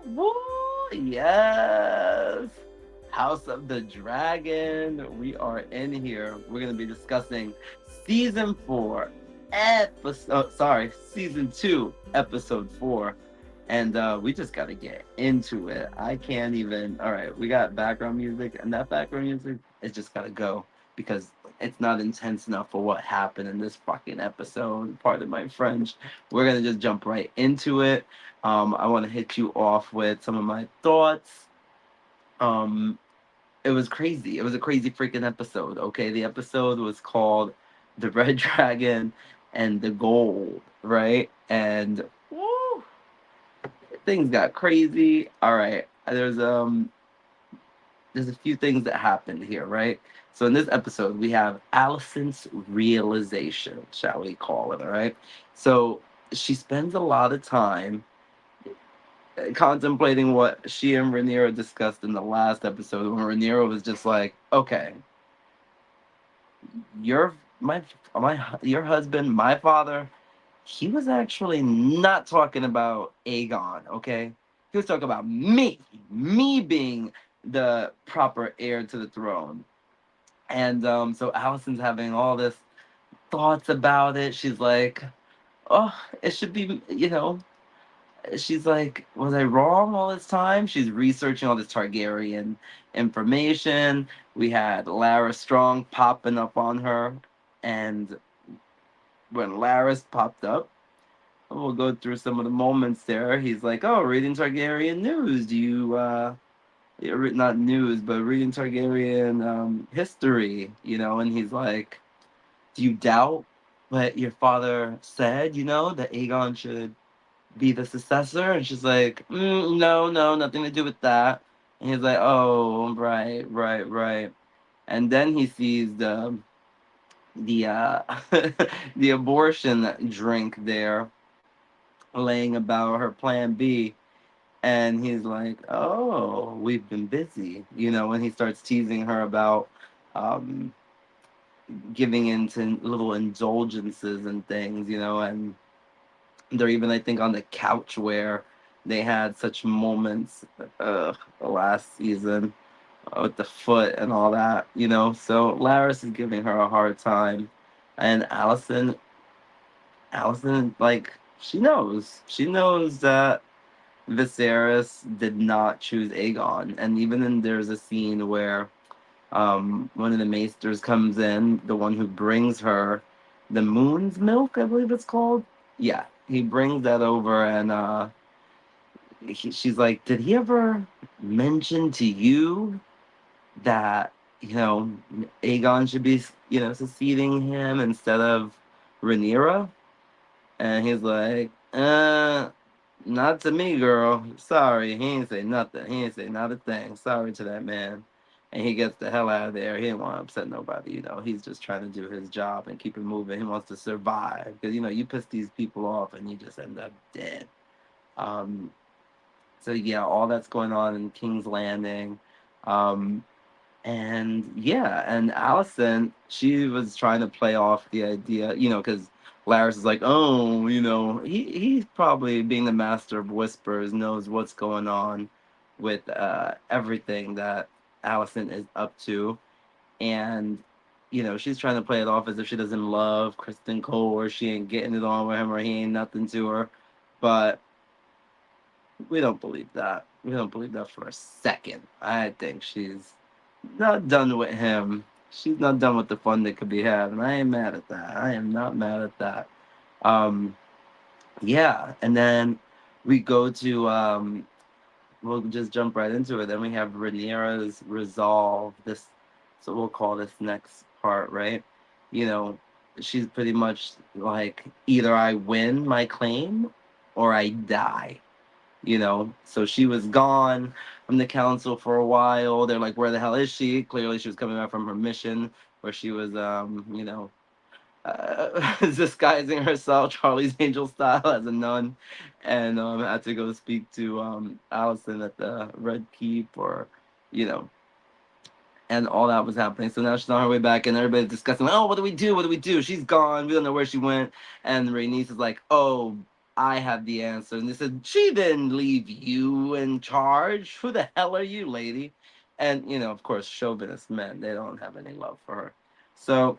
Woo! Yes! House of the Dragon. We are in here. We're going to be discussing season 4, season 2, episode 4. And we just got to get into it. I can't even. All right, we got background music, and that background music is just got to go because it's not intense enough for what happened in this fucking episode. Pardon my French. We're going to just jump right into it. I want to hit you off with some of my thoughts. Um, it was crazy. It was a crazy freaking episode. Okay, the episode was called "The Red Dragon and the Gold," right? And woo, things got crazy. All right, there's a few things that happened here, right? So in this episode, we have Allison's realization, shall we call it? All right. So she spends a lot of time contemplating what she and Rhaenyra discussed in the last episode when Rhaenyra was just like, "Okay, your your husband, my father, he was actually not talking about Aegon, okay? He was talking about me being the proper heir to the throne." And so Allison's having all this thoughts about it. She's like, "Oh, it should be, she's like, was I wrong all this time?" She's researching all this Targaryen information. We had Lara Strong popping up on her. And when Laris popped up, we'll go through some of the moments there. He's like, "Oh, reading Targaryen news. Do you, not news, but reading Targaryen history, And he's like, "Do you doubt what your father said, that Aegon should be the successor?" And she's like, "No, no, nothing to do with that." And he's like, "Oh, right, right, right." And then he sees the the abortion drink there laying about her plan B. And he's like, "Oh, we've been busy," and he starts teasing her about um, giving into little indulgences and things, and they're even, I think, on the couch where they had such moments last season with the foot and all that, So Laris is giving her a hard time, and Allison, like, she knows that Viserys did not choose Aegon, and even then, there's a scene where one of the maesters comes in, the one who brings her the moon's milk, I believe it's called. Yeah, he brings that over, and she's like, "Did he ever mention to you that Aegon should be succeeding him instead of Rhaenyra?" And he's like, not to me, girl. Sorry, he ain't say nothing. He ain't say not a thing. Sorry to that man." And he gets the hell out of there. He didn't want to upset nobody, He's just trying to do his job and keep it moving. He wants to survive because you piss these people off and you just end up dead. Um, so yeah, all that's going on in King's Landing. Um, and yeah, and Allison, she was trying to play off the idea, because Laris is like, "Oh, he's probably being the master of whispers, knows what's going on with everything that Allison is up to." And, she's trying to play it off as if she doesn't love Kristen Cole or she ain't getting it on with him or he ain't nothing to her. But we don't believe that. We don't believe that for a second. I think she's not done with him. She's not done with the fun that could be had, and I ain't mad at that. I am not mad at that. Um, yeah, and then we go to we'll just jump right into it. Then we have Rhaenyra's resolve. This, so we'll call this next part, right? You know, she's pretty much like, either I win my claim or I die. So she was gone from the council for a while. They're like, "Where the hell is she?" Clearly she was coming back from her mission where she was disguising herself Charlie's Angel style as a nun, and had to go speak to Allison at the Red Keep, or you know and all that was happening. So now she's on her way back, and everybody's discussing, "Oh, what do we do? What do we do? She's gone. We don't know where she went." And Rhaenys is like, "Oh, I have the answer. And they said, she didn't leave you in charge. Who the hell are you, lady? And, of course, chauvinist men, they don't have any love for her. So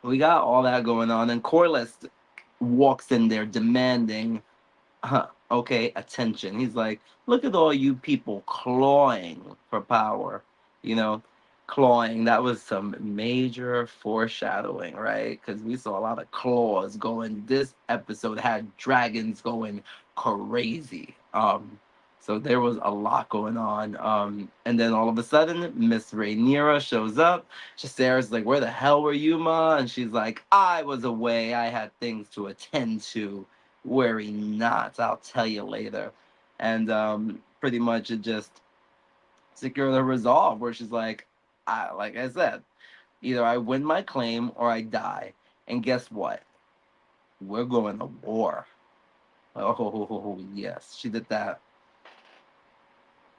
we got all that going on. And Corliss walks in there demanding, okay, attention. He's like, look at all you people clawing for power, you know, clawing. That was some major foreshadowing, right? Because we saw a lot of claws going. This episode had dragons going crazy. So there was a lot going on. And then all of a sudden, Miss Rhaenyra shows up. Sarah's like, where the hell were you, Ma? And she's like, I was away. I had things to attend to. Worry not. I'll tell you later. And pretty much it just secured her resolve where she's like I said, either I win my claim or I die. And guess what? We're going to war. Oh, yes. She did that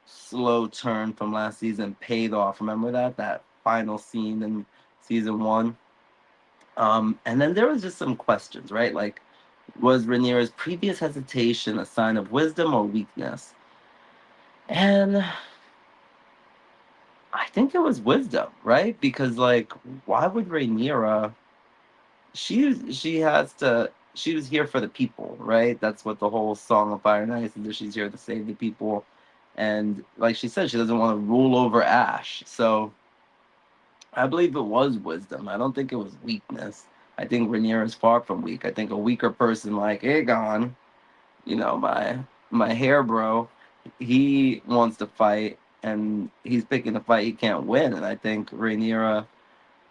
slow turn from last season, paid off. Remember that? That final scene in season one? And then there was just some questions, right? Like, was Rhaenyra's previous hesitation a sign of wisdom or weakness? And I think it was wisdom, right? Because like, why would Rhaenyra? She was here for the people, right? That's what the whole Song of Fire and Ice is. That she's here to save the people, and like she said, she doesn't want to rule over Ash. So I believe it was wisdom. I don't think it was weakness. I think Rhaenyra is far from weak. I think a weaker person like Aegon, my hair bro, he wants to fight and he's picking a fight he can't win. And I think Rhaenyra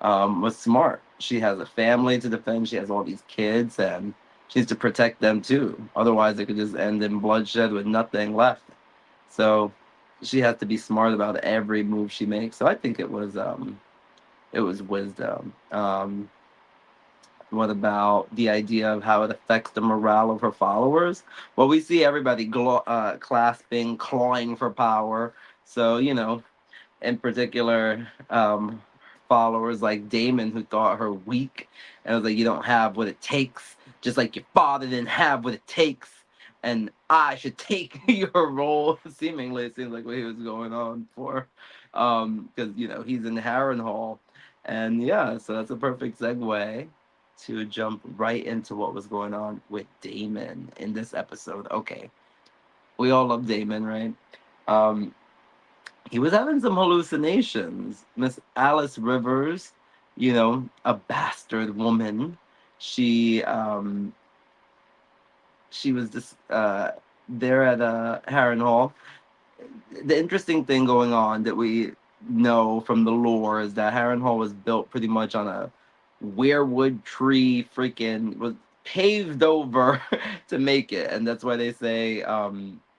was smart. She has a family to defend. She has all these kids, and she needs to protect them too. Otherwise, it could just end in bloodshed with nothing left. So she has to be smart about every move she makes. So I think it was wisdom. What about the idea of how it affects the morale of her followers? Well, we see everybody clasping, clawing for power. So, in particular, followers like Damon who thought her weak and was like, you don't have what it takes, just like your father didn't have what it takes. And I should take your role. Seemingly, it seems like what he was going on for. Because, he's in Harrenhal. And yeah, so that's a perfect segue to jump right into what was going on with Damon in this episode. Okay, we all love Damon, right? Um, he was having some hallucinations. Miss Alice Rivers, a bastard woman. She she was just there at Harrenhal. The interesting thing going on that we know from the lore is that Harrenhal was built pretty much on a weirwood tree, freaking was paved over to make it, and that's why they say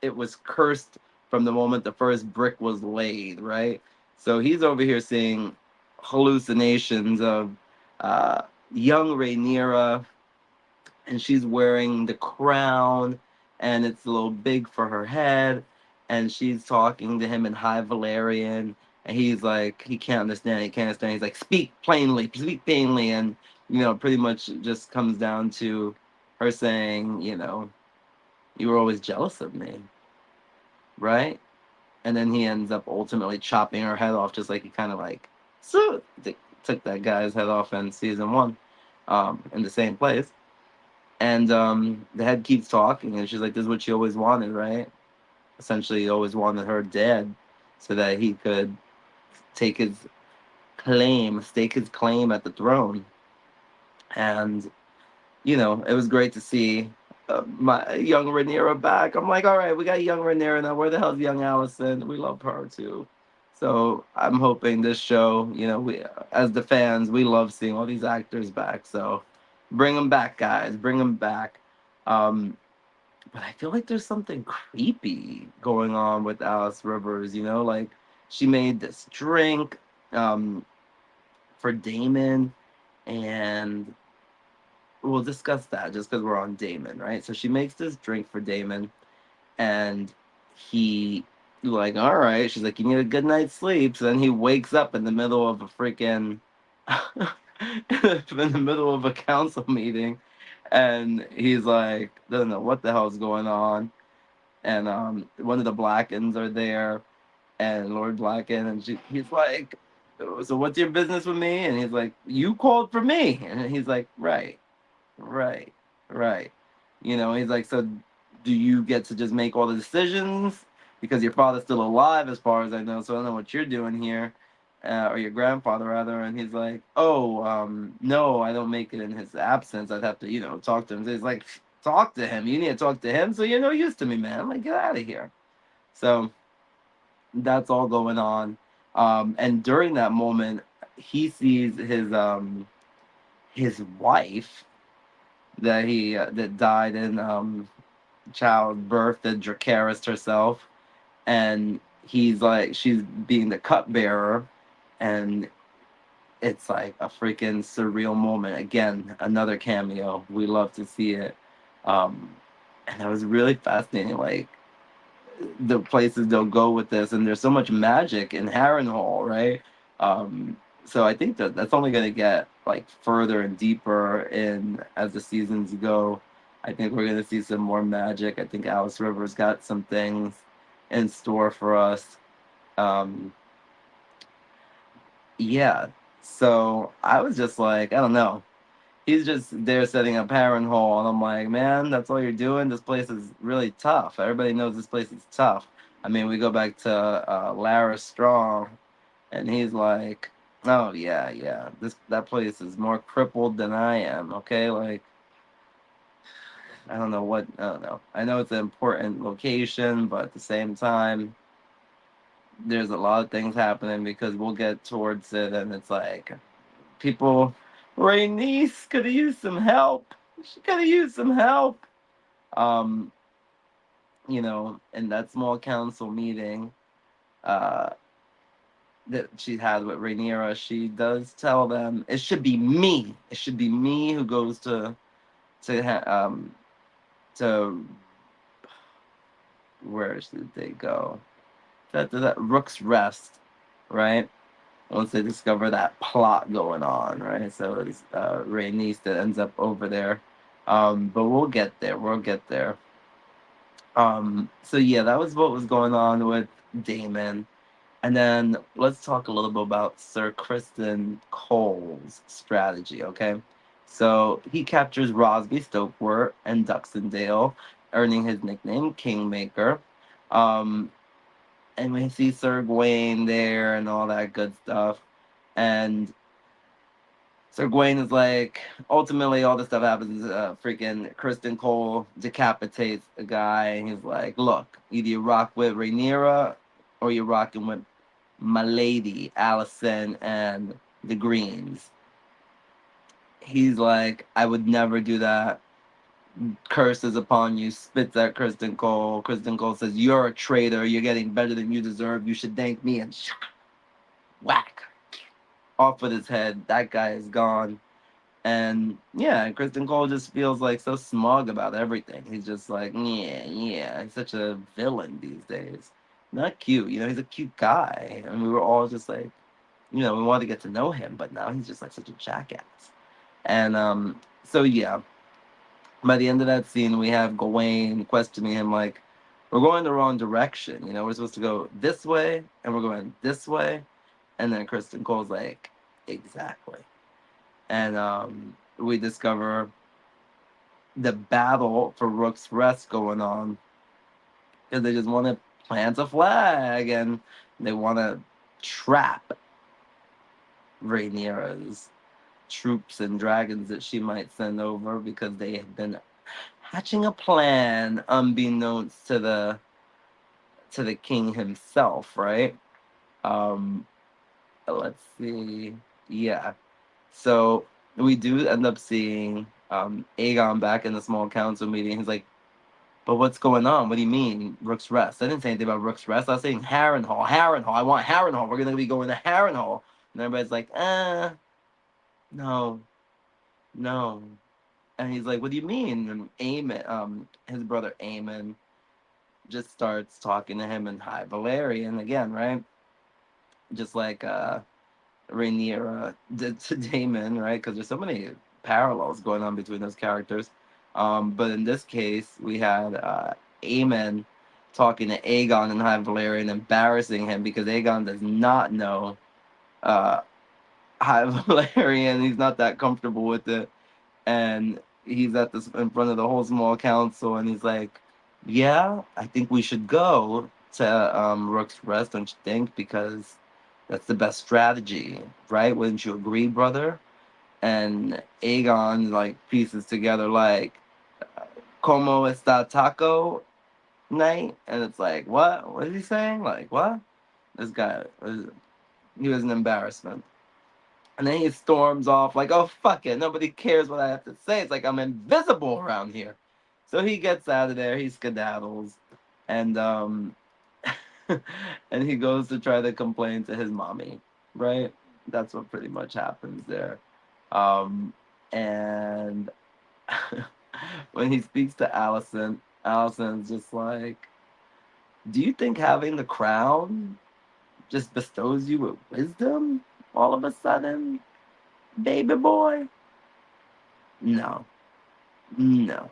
it was cursed from the moment the first brick was laid, right? So he's over here seeing hallucinations of uh, young Rhaenyra, and she's wearing the crown and it's a little big for her head, and she's talking to him in High Valerian, and he's like he can't understand, he's like, speak plainly. And pretty much it just comes down to her saying, you were always jealous of me, right? And then he ends up ultimately chopping her head off, just like he kind of like took that guy's head off in season one, in the same place. And the head keeps talking, and she's like, "This is what she always wanted, right? Essentially, he always wanted her dead, so that he could take his stake his claim at the throne." And it was great to see my young Rhaenyra back. I'm like, all right, we got young Rhaenyra now. Where the hell's young Allison? We love her too. So I'm hoping this show, we as the fans, we love seeing all these actors back. So bring them back, guys. Bring them back. Um, but I feel like there's something creepy going on with Alice Rivers. Like she made this drink um, for Damon, and we'll discuss that just because we're on Damon, right? So she makes this drink for Damon, and he like, all right. She's like, you need a good night's sleep. So then he wakes up in the middle of a freaking in the middle of a council meeting, And he's like, doesn't know what the hell's going on. And one of the Blackens are there, and Lord Blacken, and he's like, so what's your business with me? And he's like, you called for me. And he's like, right, right, right. He's like, so do you get to just make all the decisions? Because your father's still alive, as far as I know, so I don't know what you're doing here, or your grandfather, rather. And he's like, oh, no, I don't make it in his absence. I'd have to, talk to him. So he's like, talk to him. You need to talk to him, so you're no use to me, man. I'm like, get out of here. So that's all going on. And during that moment, he sees his wife that died in childbirth, the Dracarys herself, and he's like, she's being the cupbearer, and it's like a freaking surreal moment. Again, another cameo. We love to see it, um, and that was really fascinating. Like the places they'll go with this, and there's so much magic in Harrenhal, right? So I think that that's only going to get like further and deeper in as the seasons go. I think we're going to see some more magic. I think Alice Rivers got some things in store for us. Um, yeah. So I was just like, I don't know. He's just there setting up Harrenhal, and I'm like, man, that's all you're doing. This place is really tough. Everybody knows this place is tough. I mean, we go back to Lara Strong, and he's like, oh yeah, yeah, that place is more crippled than I am. Okay, like I don't know. I know it's an important location, but at the same time, there's a lot of things happening because we'll get towards it, and it's like people. Rhaenys could have used some help. She could have used some help. Um, in that small council meeting uh, that she had with Rhaenyra, she does tell them it should be me. It should be me who goes to where should they go? That Rook's Rest, right? Once they discover that plot going on, right? So it's Rhaenys that ends up over there. But we'll get there. We'll get there. So yeah, that was what was going on with Damon. And then let's talk a little bit about Sir Kristen Cole's strategy, okay? So he captures Rosby Stokewort and Duxondale, earning his nickname Kingmaker. Um, and we see Sir Gawain there and all that good stuff. And Sir Gawain is like, ultimately, all this stuff happens. Freaking Kristen Cole decapitates a guy, and he's like, look, either you rock with Rhaenyra or you're rocking with my lady, Allison, and the Greens. He's like, I would never do that. Curses upon you, spits at Kristen Cole. Kristen Cole says, you're a traitor. You're getting better than you deserve. You should thank me. And whack. Off with his head. That guy is gone. And yeah, Kristen Cole just feels like so smug about everything. He's just like, yeah, yeah. He's such a villain these days. Not cute. He's a cute guy. And we were all just like, we wanted to get to know him, but now he's just like such a jackass. And so yeah, by the end of that scene, we have Gawain questioning him like, we're going the wrong direction. We're supposed to go this way, and we're going this way. And then Kristen Cole's like, exactly. And we discover the battle for Rook's Rest going on because they just want to plant a flag and they want to trap Rhaenyra's troops and dragons that she might send over because they have been hatching a plan unbeknownst to the king himself, right? Um, let's see. Yeah. So we do end up seeing Aegon back in the small council meeting. He's like, but what's going on? What do you mean, Rook's Rest? I didn't say anything about Rook's Rest. I was saying Harrenhal. Harrenhal. I want Harrenhal. We're going to be going to Harrenhal. And everybody's like, no, no. And he's like, what do you mean? And his brother Aemon, just starts talking to him in High Valyrian again, right? Just like Rhaenyra did to Daemon, right? Because there's so many parallels going on between those characters. But in this case, we had Aemon talking to Aegon and High Valyrian, embarrassing him because Aegon does not know uh, High Valyrian. He's not that comfortable with it, and he's at this in front of the whole small council, and he's like, "Yeah, I think we should go to Rook's Rest, don't you think? Because that's the best strategy, right? Wouldn't you agree, brother?" And Aegon like pieces together like, "Como está taco night?" And it's like, what? What is he saying? Like, what? This guy he was an embarrassment. And then he storms off like, "Oh fuck it, nobody cares what I have to say. It's like I'm invisible around here." So he gets out of there. He skedaddles, and and he goes to try to complain to his mommy. Right? That's what pretty much happens there. And when he speaks to Allison, Allison's just like, "Do you think having the crown just bestows you with wisdom all of a sudden, baby boy?" No, no.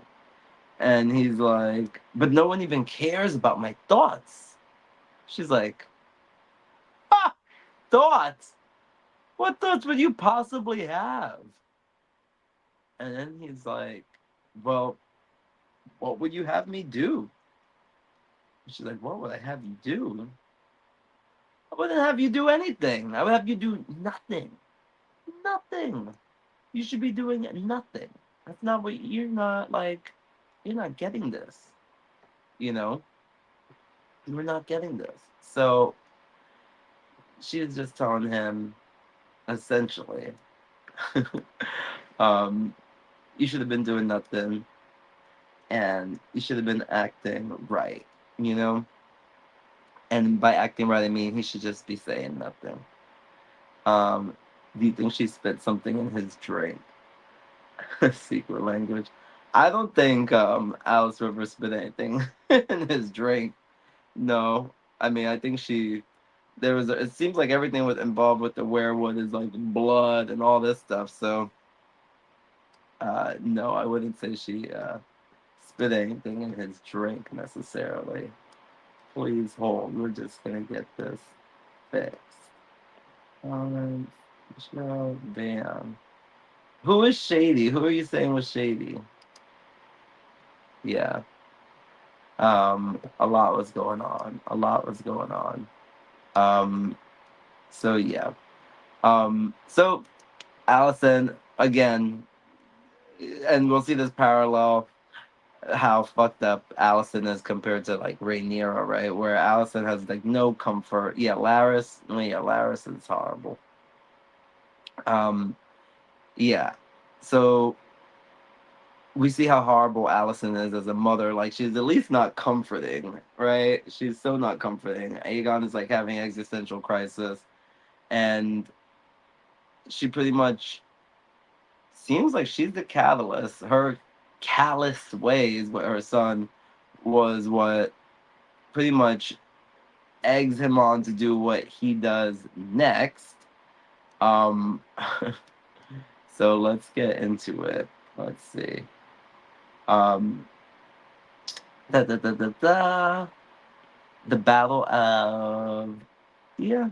And he's like, "But no one even cares about my thoughts." She's like, "Ha! Thoughts? What thoughts would you possibly have?" And then he's like, "Well, what would you have me do?" She's like, "What would I have you do?" "I wouldn't have you do anything. I would have you do nothing. Nothing. You should be doing nothing. That's not what you're not like. You're not getting this. You know, you're not getting this." So she was just telling him essentially, um, "You should have been doing nothing, and you should have been acting right." You know, and by acting right, I mean he should just be saying nothing. Do you think she spit something in his drink? Secret language. I don't think Alice Rivers spit anything in his drink. No, I mean I think she. There was. It seems like everything was involved with the werewood is like blood and all this stuff. So no, I wouldn't say she spit anything in his drink necessarily. Please hold. We're just gonna get this fixed. Michelle, bam. Who is shady? Who are you saying was shady? Yeah. A lot was going on. A lot was going on. Um, so yeah. So Allison again, and we'll see this parallel how fucked up Allison is compared to like Rhaenyra, right? Where Allison has like no comfort. Yeah, Laris. Oh, yeah, Laris is horrible. Um, yeah. So we see how horrible Allison is as a mother. Like she's at least not comforting, right? She's so not comforting. Aegon is like having existential crisis, and she pretty much seems like she's the catalyst. Her callous ways with her son was what pretty much eggs him on to do what he does next. Um, so let's get into it. Let's see. Um, da, da, da, da, da. The Battle of, yeah,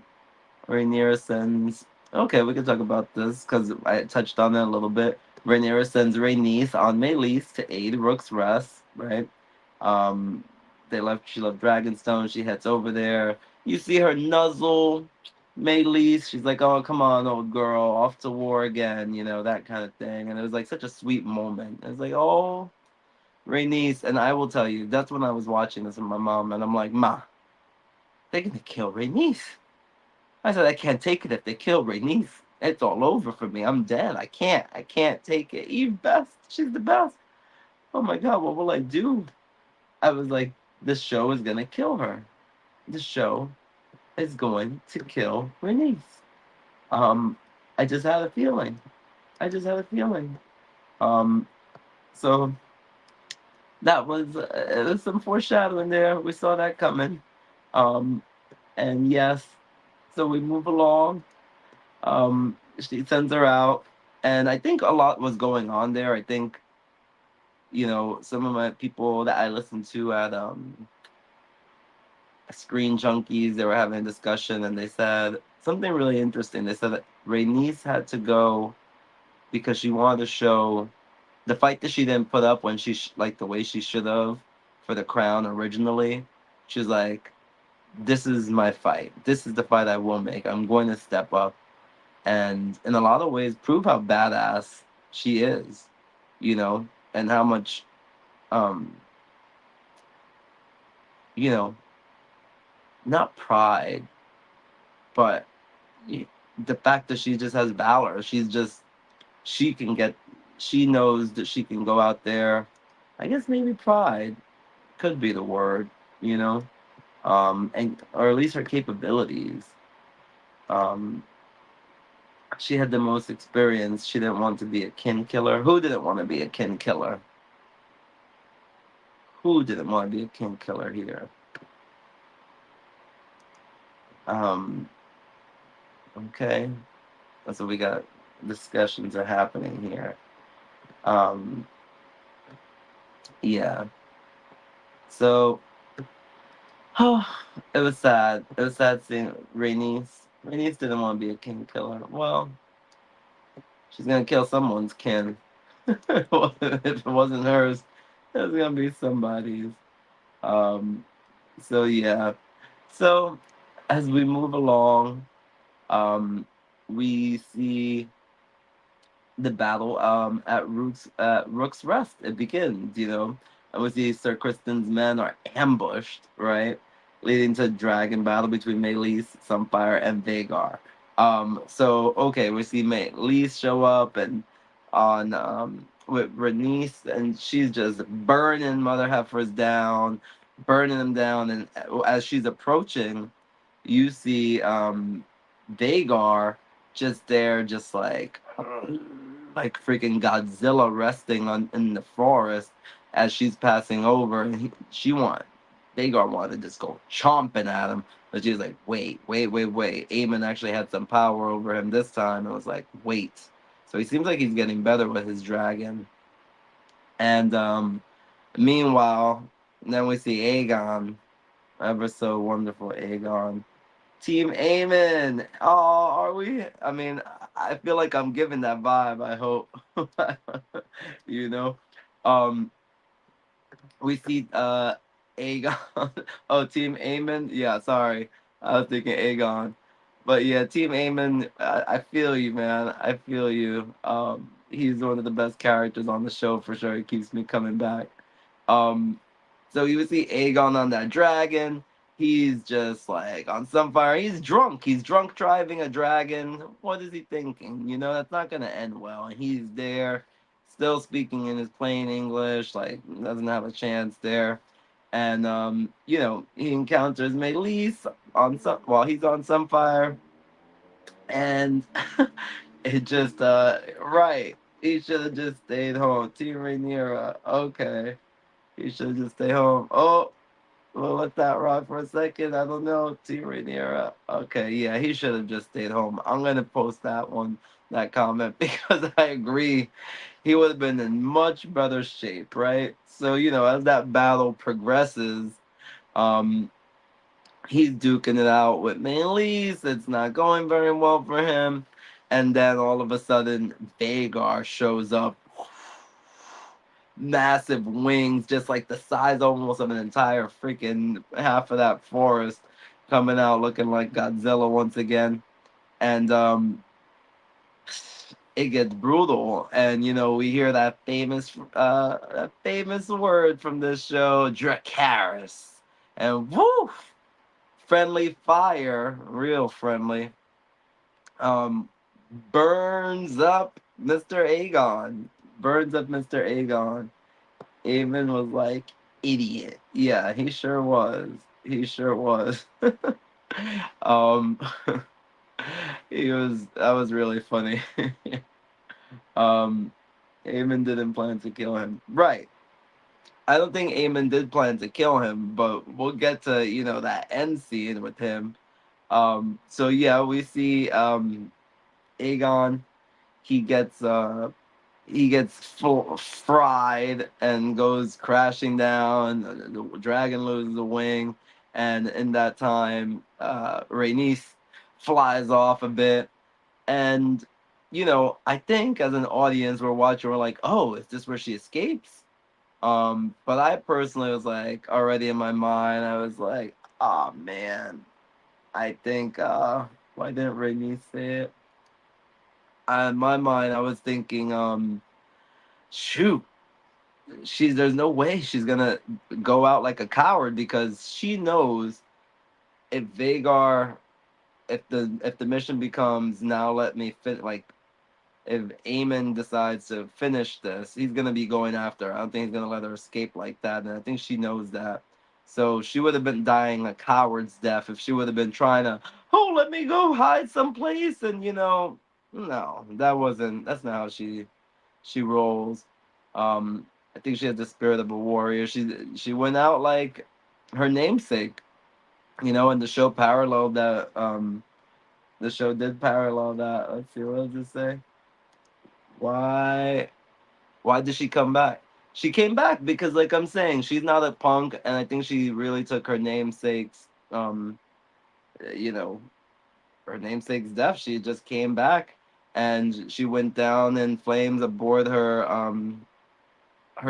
Rhaenyra sends. Okay, we can talk about this because I touched on it a little bit. Rhaenyra sends Rhaenys on Meleys to aid Rook's Rest, right? Um, they left. She left Dragonstone. She heads over there. You see her nuzzle Meleys. She's like, "Oh, come on, old girl, off to war again," that kind of thing. And it was like such a sweet moment. It was like, "Oh, Rhaenys," and I will tell you, that's when I was watching this with my mom, and I'm like, "Ma, they're gonna kill Rhaenys." I said, "I can't take it if they kill Rhaenys. It's all over for me. I'm dead. I can't take it. Eve best. She's the best. Oh my god, what will I do?" I was like, "This show is gonna kill her. This show is going to kill Rhaenys." Um, I just had a feeling. I just had a feeling. Um, so that was there's some foreshadowing there. We saw that coming. Um, and yes, so we move along. She sends her out. And I think a lot was going on there. I think, some of my people that I listened to at Screen Junkies, they were having a discussion and they said something really interesting. They said that Rhaenys had to go because she wanted to show the fight that she didn't put up when like the way she should have for the crown originally. She was like, "This is my fight. This is the fight I will make. I'm going to step up and, in a lot of ways, prove how badass she is, and how much, um, you know, not pride, but the fact that she just has valor. She can get, she knows that she can go out there. I guess maybe pride could be the word, you know, and or at least her capabilities. Um, she had the most experience. She didn't want to be a kin killer. Who didn't want to be a kin killer? Who didn't want to be a kin killer here? Um, okay, that's what we got. Discussions are happening here. Um, yeah. So, oh, it was sad. It was sad seeing Rhaenys. Rhaenys didn't want to be a kin killer. Well, she's gonna kill someone's kin. If it wasn't hers, it was gonna be somebody's. Um, so yeah. So as we move along, um, we see the battle at Rook's Rest. It begins, and we see Sir Kristen's men are ambushed, right, leading to a dragon battle between Meleys, Sunfire, and Vagar. So okay, we see Meleys show up and on with Rhaenys, and she's just burning Mother Heifers down, burning them down, and as she's approaching, you see Vagar just there, just like freaking Godzilla resting on in the forest as she's passing over, and Vagar wanted to just go chomping at him, but she's like, wait, wait, wait, wait. Aemon actually had some power over him this time. It was like, wait. So he seems like he's getting better with his dragon. And meanwhile, then we see Aegon, ever so wonderful Aegon. Team Amen. Oh, are we? I mean, I feel like I'm giving that vibe. I hope. you know, um, we see Aegon. Oh, Team Amen. Yeah, sorry, I was thinking Aegon, but yeah, Team Amen. I feel you, man. I feel you. He's one of the best characters on the show for sure. He keeps me coming back. Um, so you would see Aegon on that dragon. He's just like on some fire. He's drunk. He's drunk driving a dragon. What is he thinking? That's not gonna end well. And he's there, still speaking in his plain English, like doesn't have a chance there. And he encounters Meleys on some while he's on some fire, and it just right. He should have just stayed home. Team Rhaenyra. Okay. He should just stay home. Oh, we'll let that ride for a second. I don't know. Team Rhaenyra. Okay, yeah, he should have just stayed home. I'm gonna post that comment, because I agree. He would have been in much better shape, right? So, as that battle progresses, um, he's duking it out with Meleys. It's not going very well for him. And then all of a sudden, Vagar shows up, massive wings, just like the size almost of an entire freaking half of that forest, coming out looking like Godzilla once again. And it gets brutal. And we hear that famous word from this show, Dracarys. And woo, friendly fire, real friendly. Um burns up Mr. Aegon. Burns up Mr. Aegon. Eamon was like, idiot. Yeah, he sure was. He sure was. um, that was really funny. um, Eamon didn't plan to kill him. Right. I don't think Eamon did plan to kill him, but we'll get to, that end scene with him. So yeah, we see Aegon. he gets fried and goes crashing down. The dragon loses a wing, and in that time, Rhaenys flies off a bit. And I think as an audience, we're watching, we're like, "Oh, is this where she escapes?" But I personally was like, already in my mind, I was like, "Oh man, I think why didn't Rhaenys say it?" In my mind, I was thinking, shoot, there's no way she's gonna go out like a coward, because she knows if Vagar, if the mission becomes, now let me fit, like, if Aemon decides to finish this, he's gonna be going after her. I don't think he's gonna let her escape like that, and I think she knows that. So she would have been dying a coward's death if she would have been trying to, oh, let me go hide someplace, and no, that's not how she rolls. I think she has the spirit of a warrior. She went out like her namesake, and the show paralleled that. The show did parallel that. Let's see, what does it say? Why why did she come back? She came back because, like I'm saying, she's not a punk, and I think she really took her namesake's you know her namesake's death. She just came back, and she went down in flames aboard her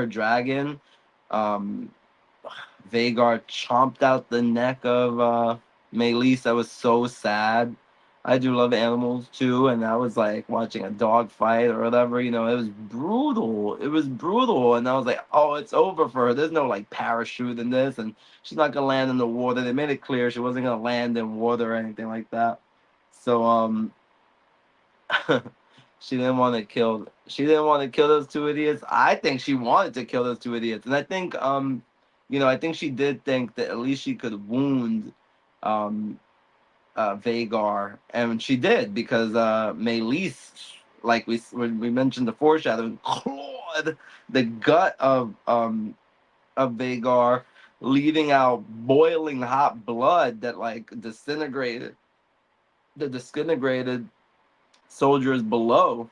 dragon. Um, Vagar chomped out the neck of Meleese. That was so sad. I do love animals too, and I was like watching a dog fight or whatever. It was brutal. It was brutal, and I was like, "Oh, it's over for her. There's no like parachute in this, and she's not gonna land in the water." They made it clear she wasn't gonna land in water or anything like that. So she didn't want to kill those two idiots. I think she wanted to kill those two idiots, and I think I think she did think that at least she could wound um Vagar, and she did, because Meleese, like when we mentioned the foreshadowing, clawed the gut of Vagar, leaving out boiling hot blood that like disintegrated soldiers below.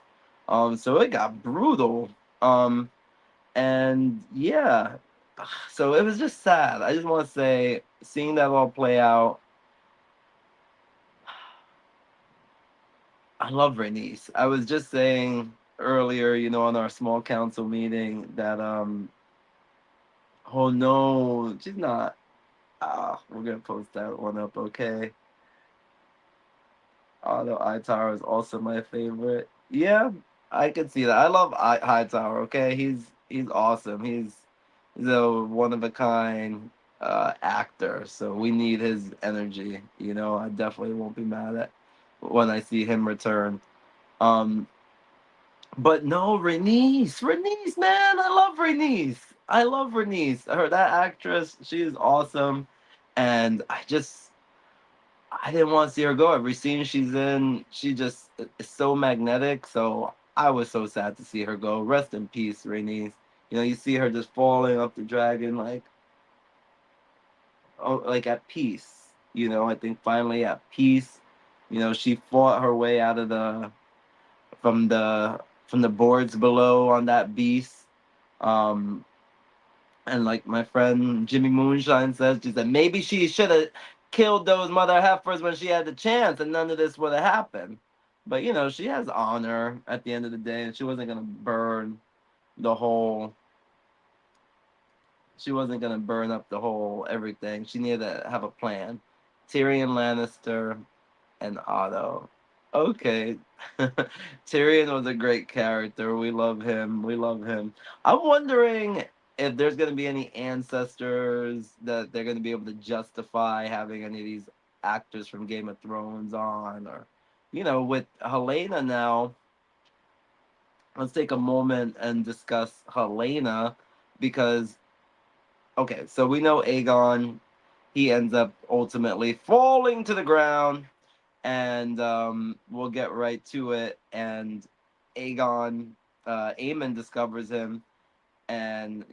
So it got brutal. And yeah, so it was just sad. I just want to say, seeing that all play out, I love Rhaenys. I was just saying earlier, on our small council meeting, that oh no, she's not. We're gonna post that one up, okay? Although Hightower is also my favorite. Yeah, I can see that. I love Hightower. Okay, he's awesome. He's a one of a kind actor. So we need his energy. I definitely won't be mad at when I see him return. Um, but no, Rhaenys, man, I love Rhaenys. I love Rhaenys. That actress, she is awesome, and I didn't want to see her go. Every scene she's in, she just is so magnetic. So I was so sad to see her go. Rest in peace, Rhaenys. You see her just falling off the dragon, like, oh, like at peace. I think finally at peace. She fought her way out of from the from the boards below on that beast. Um, And like my friend JimiMoonshine says, she said maybe she should have killed those mother heifers when she had the chance, and none of this would have happened. But she has honor at the end of the day, and she wasn't gonna burn the whole. She wasn't gonna burn up the whole everything. She needed to have a plan. Tyrion Lannister and Otto. Okay. Tyrion was a great character. We love him. We love him. I'm wondering if there's going to be any ancestors that they're going to be able to justify having any of these actors from Game of Thrones on, or, with Helena now. Let's take a moment and discuss Helena, because, okay, so we know Aegon, he ends up ultimately falling to the ground, and we'll get right to it. And Aemon discovers him, and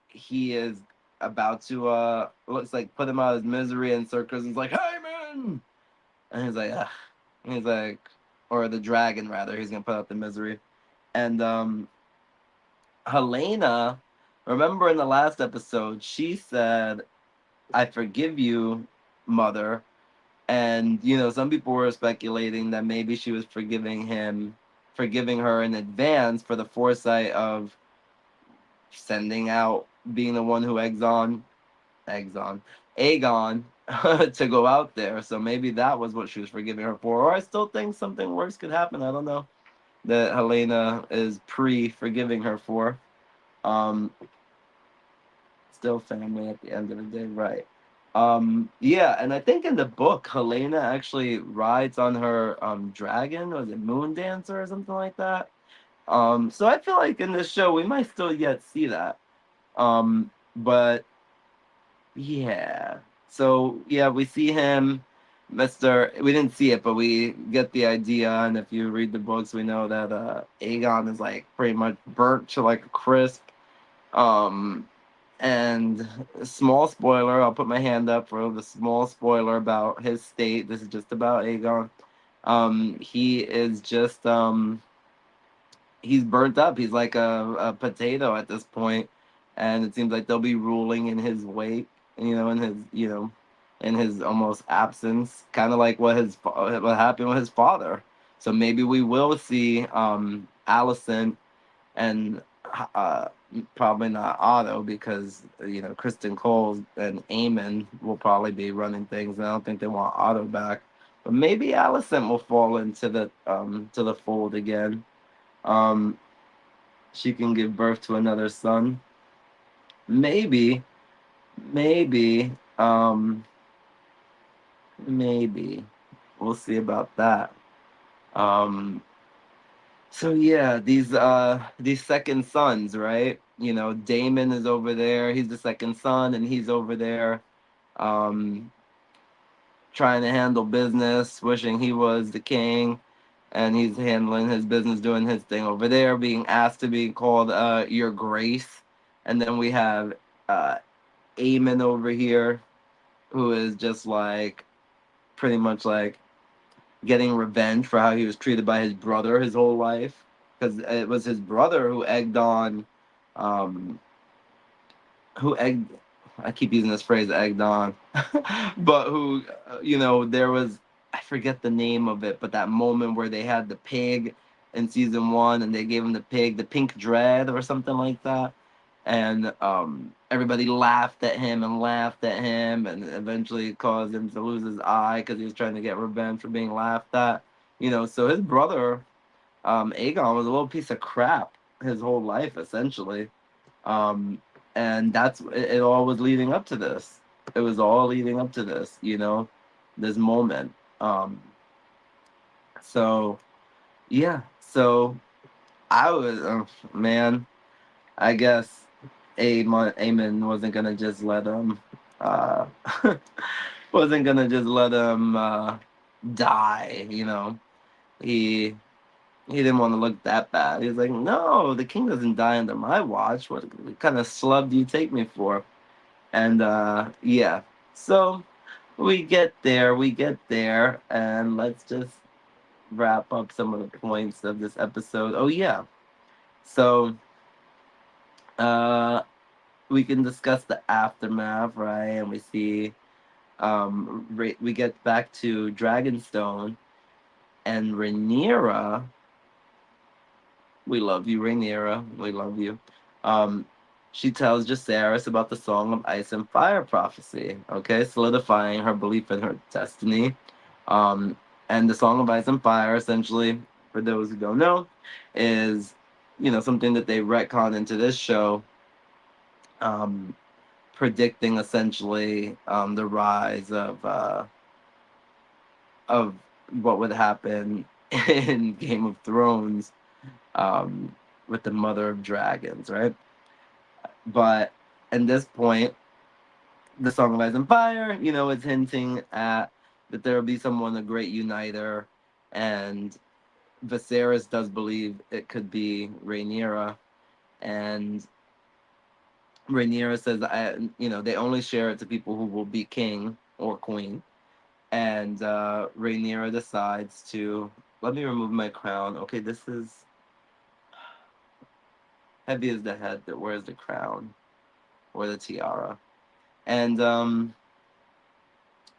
he is about to looks like put him out of his misery, and Circus is like, "Hey man," and he's like, "Ugh." And he's like, or the dragon rather. He's gonna put out the misery. And Helena, remember in the last episode, she said, "I forgive you, mother." And some people were speculating that maybe she was forgiving her in advance for the foresight of sending out, being the one who eggs on Aegon to go out there. So maybe that was what she was forgiving her for. Or I still think something worse could happen. I don't know, that Helena is forgiving her for. Um, Still family at the end of the day, right? Yeah, and I think in the book, Helena actually rides on her dragon, was it Moon Dancer or something like that? So I feel like in this show we might still yet see that. But yeah. So yeah, we see him, Mr. We didn't see it, but we get the idea. And if you read the books, we know that Aegon is like pretty much burnt to like a crisp. Um, and small spoiler, I'll put my hand up for the small spoiler about his state. This is just about Aegon. He is just he's burnt up. He's like a potato at this point, and it seems like they'll be ruling in his wake. In his in his almost absence, kind of like what happened with his father. So maybe we will see Allison and uh, probably not Otto because Kristen Cole and Eamon will probably be running things. And I don't think they want Otto back, but maybe Allison will fall into the to the fold again. Um, she can give birth to another son. Maybe, maybe, maybe. We'll see about that. Um, so yeah, these second sons, right? Damon is over there. He's the second son, and he's over there, um, trying to handle business, wishing he was the king, and he's handling his business, doing his thing over there, being asked to be called Your Grace. And then we have uh, Eamon over here, who is just like pretty much like getting revenge for how he was treated by his brother his whole life, because it was his brother um, who egged. I keep using this phrase egged on, but who there was, I forget the name of it, but that moment where they had the pig in season one, and they gave him the pig, the pink dread or something like that, and everybody laughed at him, and eventually caused him to lose his eye because he was trying to get revenge for being laughed at. So his brother, Aegon, was a little piece of crap his whole life, essentially. Um, and it all was leading up to this. It was all leading up to this, this moment. So yeah, so I was, man, I guess Amon wasn't gonna just let him, uh, wasn't gonna just let him die. He he didn't want to look that bad. He was like, no, the king doesn't die under my watch. What kind of slub do you take me for? And yeah, so we get there, and let's just wrap up some of the points of this episode. Oh yeah, so uh, we can discuss the aftermath, right? And we see we get back to Dragonstone, and Rhaenyra. We love you, Rhaenyra. We love you. Um, she tells Jacaerys about the Song of Ice and Fire prophecy, okay, solidifying her belief in her destiny. Um, and the Song of Ice and Fire, essentially, for those who don't know, is something that they retcon into this show, um, predicting essentially the rise of what would happen in Game of Thrones, um, with the Mother of Dragons, right? But at this point, the Song of Ice and Fire, is hinting at that there will be someone, a great uniter, and Viserys does believe it could be Rhaenyra, and Rhaenyra says, they only share it to people who will be king or queen, and Rhaenyra decides to let me remove my crown. Okay, this is heavy as the head that wears the crown or the tiara. And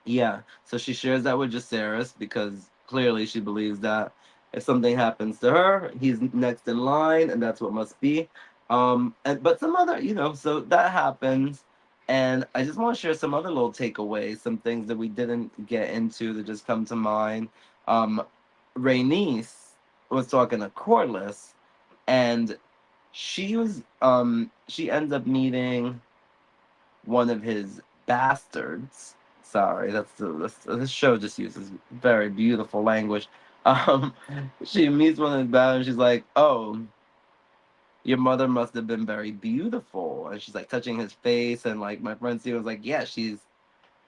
yeah, so she shares that with Jaceres because clearly she believes that if something happens to her, he's next in line, and that's what must be. And but some other, so that happens, and I just want to share some other little takeaways, some things that we didn't get into that just come to mind. Um, Rhaenys was talking to Corlys, and she ends up meeting one of his bastards. Sorry, this show just uses very beautiful language. Um, she meets one of his bastards. She's like, "Oh, your mother must have been very beautiful," and she's like touching his face, and like my friend Steve was like, "Yeah, she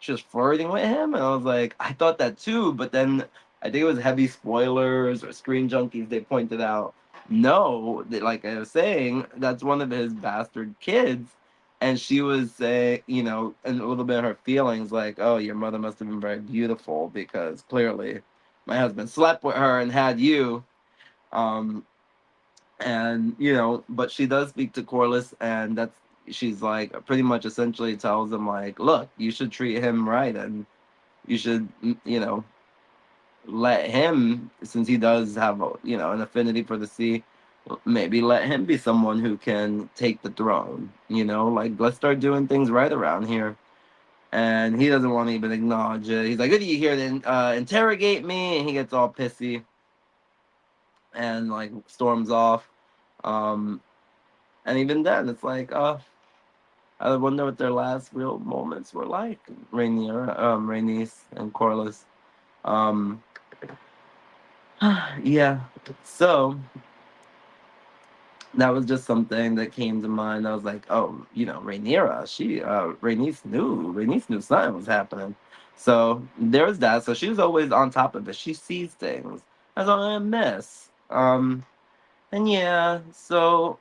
was flirting with him," and I was like, I thought that too, but then I think it was heavy spoilers or screen junkies. They pointed out, no, like I was saying, that's one of his bastard kids, and she was saying, and a little bit of her feelings, like, oh, your mother must have been very beautiful because clearly my husband slept with her and had you. Um, and but she does speak to Corliss, and she's like pretty much essentially tells him like, look, you should treat him right, and you should let him, since he does have an affinity for the sea, maybe let him be someone who can take the throne. Like, let's start doing things right around here. And he doesn't want to even acknowledge it. He's like, "What are you here to interrogate me?" And he gets all pissy and like storms off. Um, and even then, it's like, I wonder what their last real moments were like. Rhaenys and Corlys. Um, yeah. So that was just something that came to mind. I was like, oh, Rhaenys knew something was happening. So there was that. So she was always on top of it. She sees things. That's all I miss. And yeah, so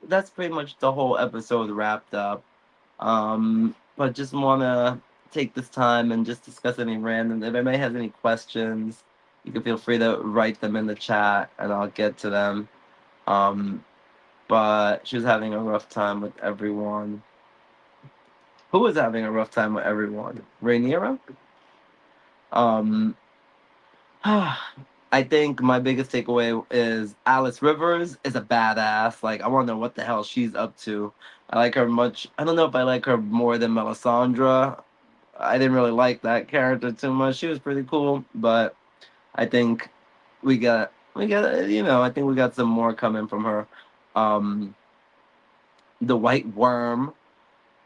that's pretty much the whole episode wrapped up. But just want to take this time and just discuss any random. If anybody has any questions, you can feel free to write them in the chat, and I'll get to them. Um, but she was having a rough time with everyone. Who was having a rough time with everyone? Rhaenyra. Um, I think my biggest takeaway is Alice Rivers is a badass. Like, I want to know what the hell she's up to. I like her much. I don't know if I like her more than Melisandre. I didn't really like that character too much. She was pretty cool, but I think I think we got some more coming from her. Um, the White Worm.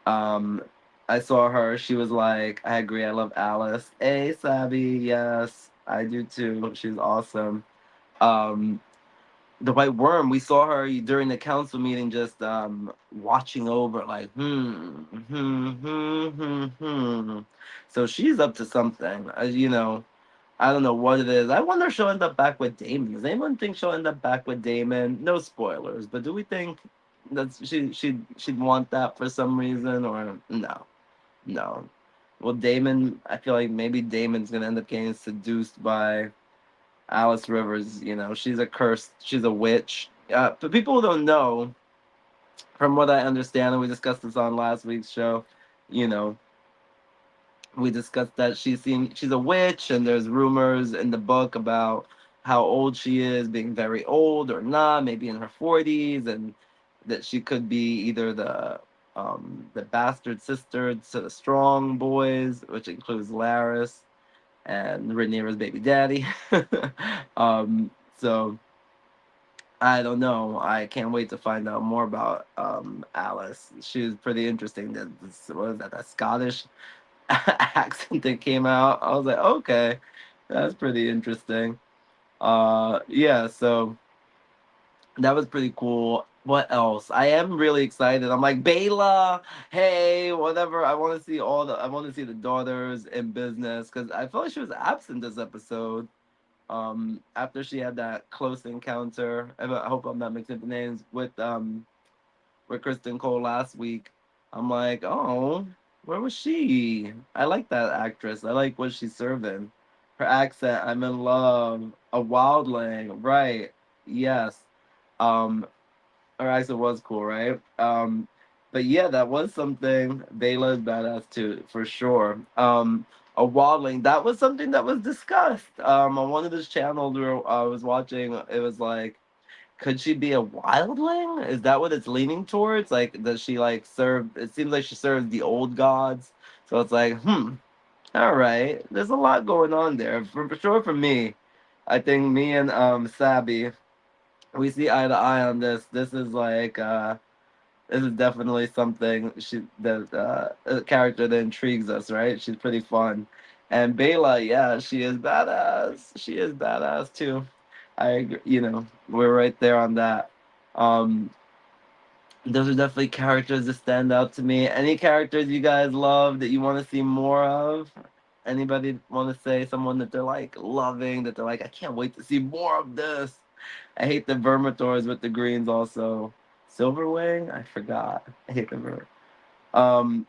Um, I saw her. She was like, I agree. I love Alice. Hey, Sabi. Yes, I do too. She's awesome. Um, the White Worm. We saw her during the council meeting, just watching over, like, So she's up to something. I don't know what it is. I wonder if she'll end up back with Damon. Does anyone think she'll end up back with Damon? No spoilers, but do we think that she'd want that for some reason, or no? No. Well, Damon, I feel like maybe Damon's gonna end up getting seduced by Alice Rivers. She's a cursed. She's a witch. But people don't know, from what I understand, and we discussed this on last week's show. You know, we discussed that she's a witch, and there's rumors in the book about how old she is, being very old or not, maybe in her 40s, and that she could be either the bastard sister to the strong boys, which includes Laris and Rhaenyra's baby daddy. So I don't know. I can't wait to find out more about Alice. She was pretty interesting. What is that? That Scottish accent that came out. I was like, okay, that's pretty interesting. Yeah, so that was pretty cool. What else? I am really excited. I'm like, Bayla, hey, whatever. I want to see the daughters in business because I feel like she was absent this episode. After she had that close encounter. I hope I'm not mixing up the names with Kristen Cole last week. I'm like, oh, where was she? I like that actress. I like what she's serving. Her accent, I'm in love. A wildling, right? Yes. Um, her accent was cool, right? But yeah, that was something. Bela is badass too, for sure. A wildling, that was something that was discussed. On one of his channels where I was watching, it was like, could she be a wildling? Is that what it's leaning towards? Like, does she like serve? It seems like she serves the old gods. So it's like, all right. There's a lot going on there. For sure, for me, I think me and Sabi, we see eye to eye on this. This is definitely something a character that intrigues us, right? She's pretty fun. And Bela, yeah, she is badass. She is badass too. I agree, we're right there on that. Um, those are definitely characters that stand out to me. Any characters you guys love that you want to see more of? Anybody want to say someone that they're like loving, that they're like, I can't wait to see more of this? I hate the Vermitors with the greens also. Silverwing? I forgot. I hate the Verm. Um,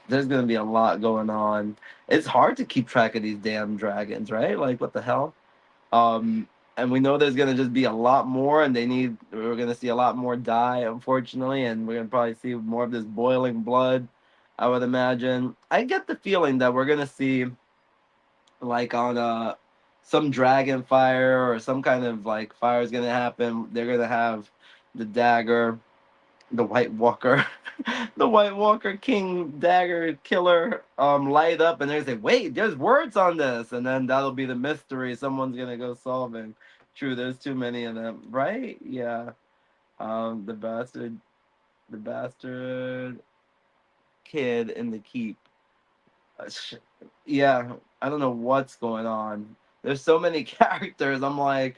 there's gonna be a lot going on. It's hard to keep track of these damn dragons, right? Like, what the hell? Um, and we know there's gonna just be a lot more, and we're gonna see a lot more die, unfortunately, and we're gonna probably see more of this boiling blood. I would imagine. I get the feeling that we're gonna see like on some dragon fire or some kind of like fire is gonna happen. They're gonna have the dagger, the White Walker, the White Walker King dagger killer light up, and they say, "Wait, there's words on this," and then that'll be the mystery someone's gonna go solving. True, there's too many of them, right? Yeah. The bastard kid in the keep. Yeah, I don't know what's going on. There's so many characters. I'm like,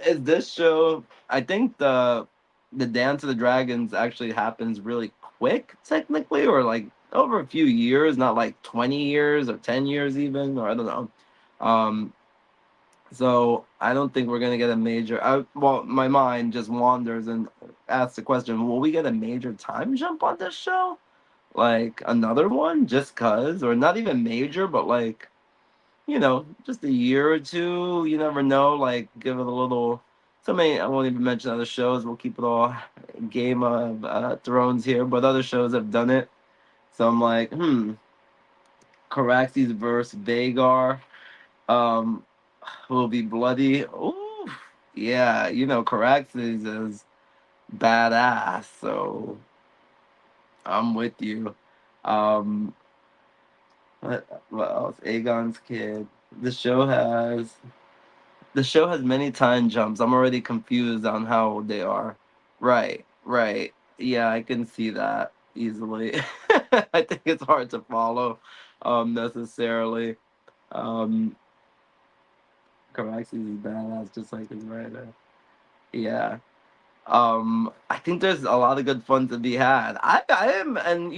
is this show? I think the Dance of the Dragons actually happens really quick, technically, or like over a few years, not like 20 years or 10 years even, or I don't know. Um, so I don't think we're gonna get a major. Well, my mind just wanders and asks the question: will we get a major time jump on this show? Like another one, just cause, or not even major, but like just a year or two. You never know. Like, give it a little. So many. I won't even mention other shows. We'll keep it all Game of Thrones here, but other shows have done it. So I'm like, Caraxes versus Vagar will be bloody. Ooh, yeah. Caraxes is badass. So I'm with you. Um, what else? Aegon's kid. The show has The show has many time jumps. I'm already confused on how old they are. Right, right. Yeah, I can see that easily. I think it's hard to follow, necessarily. Um, Caraxes is badass, just like his writer. Yeah. I think there's a lot of good fun to be had. I am, and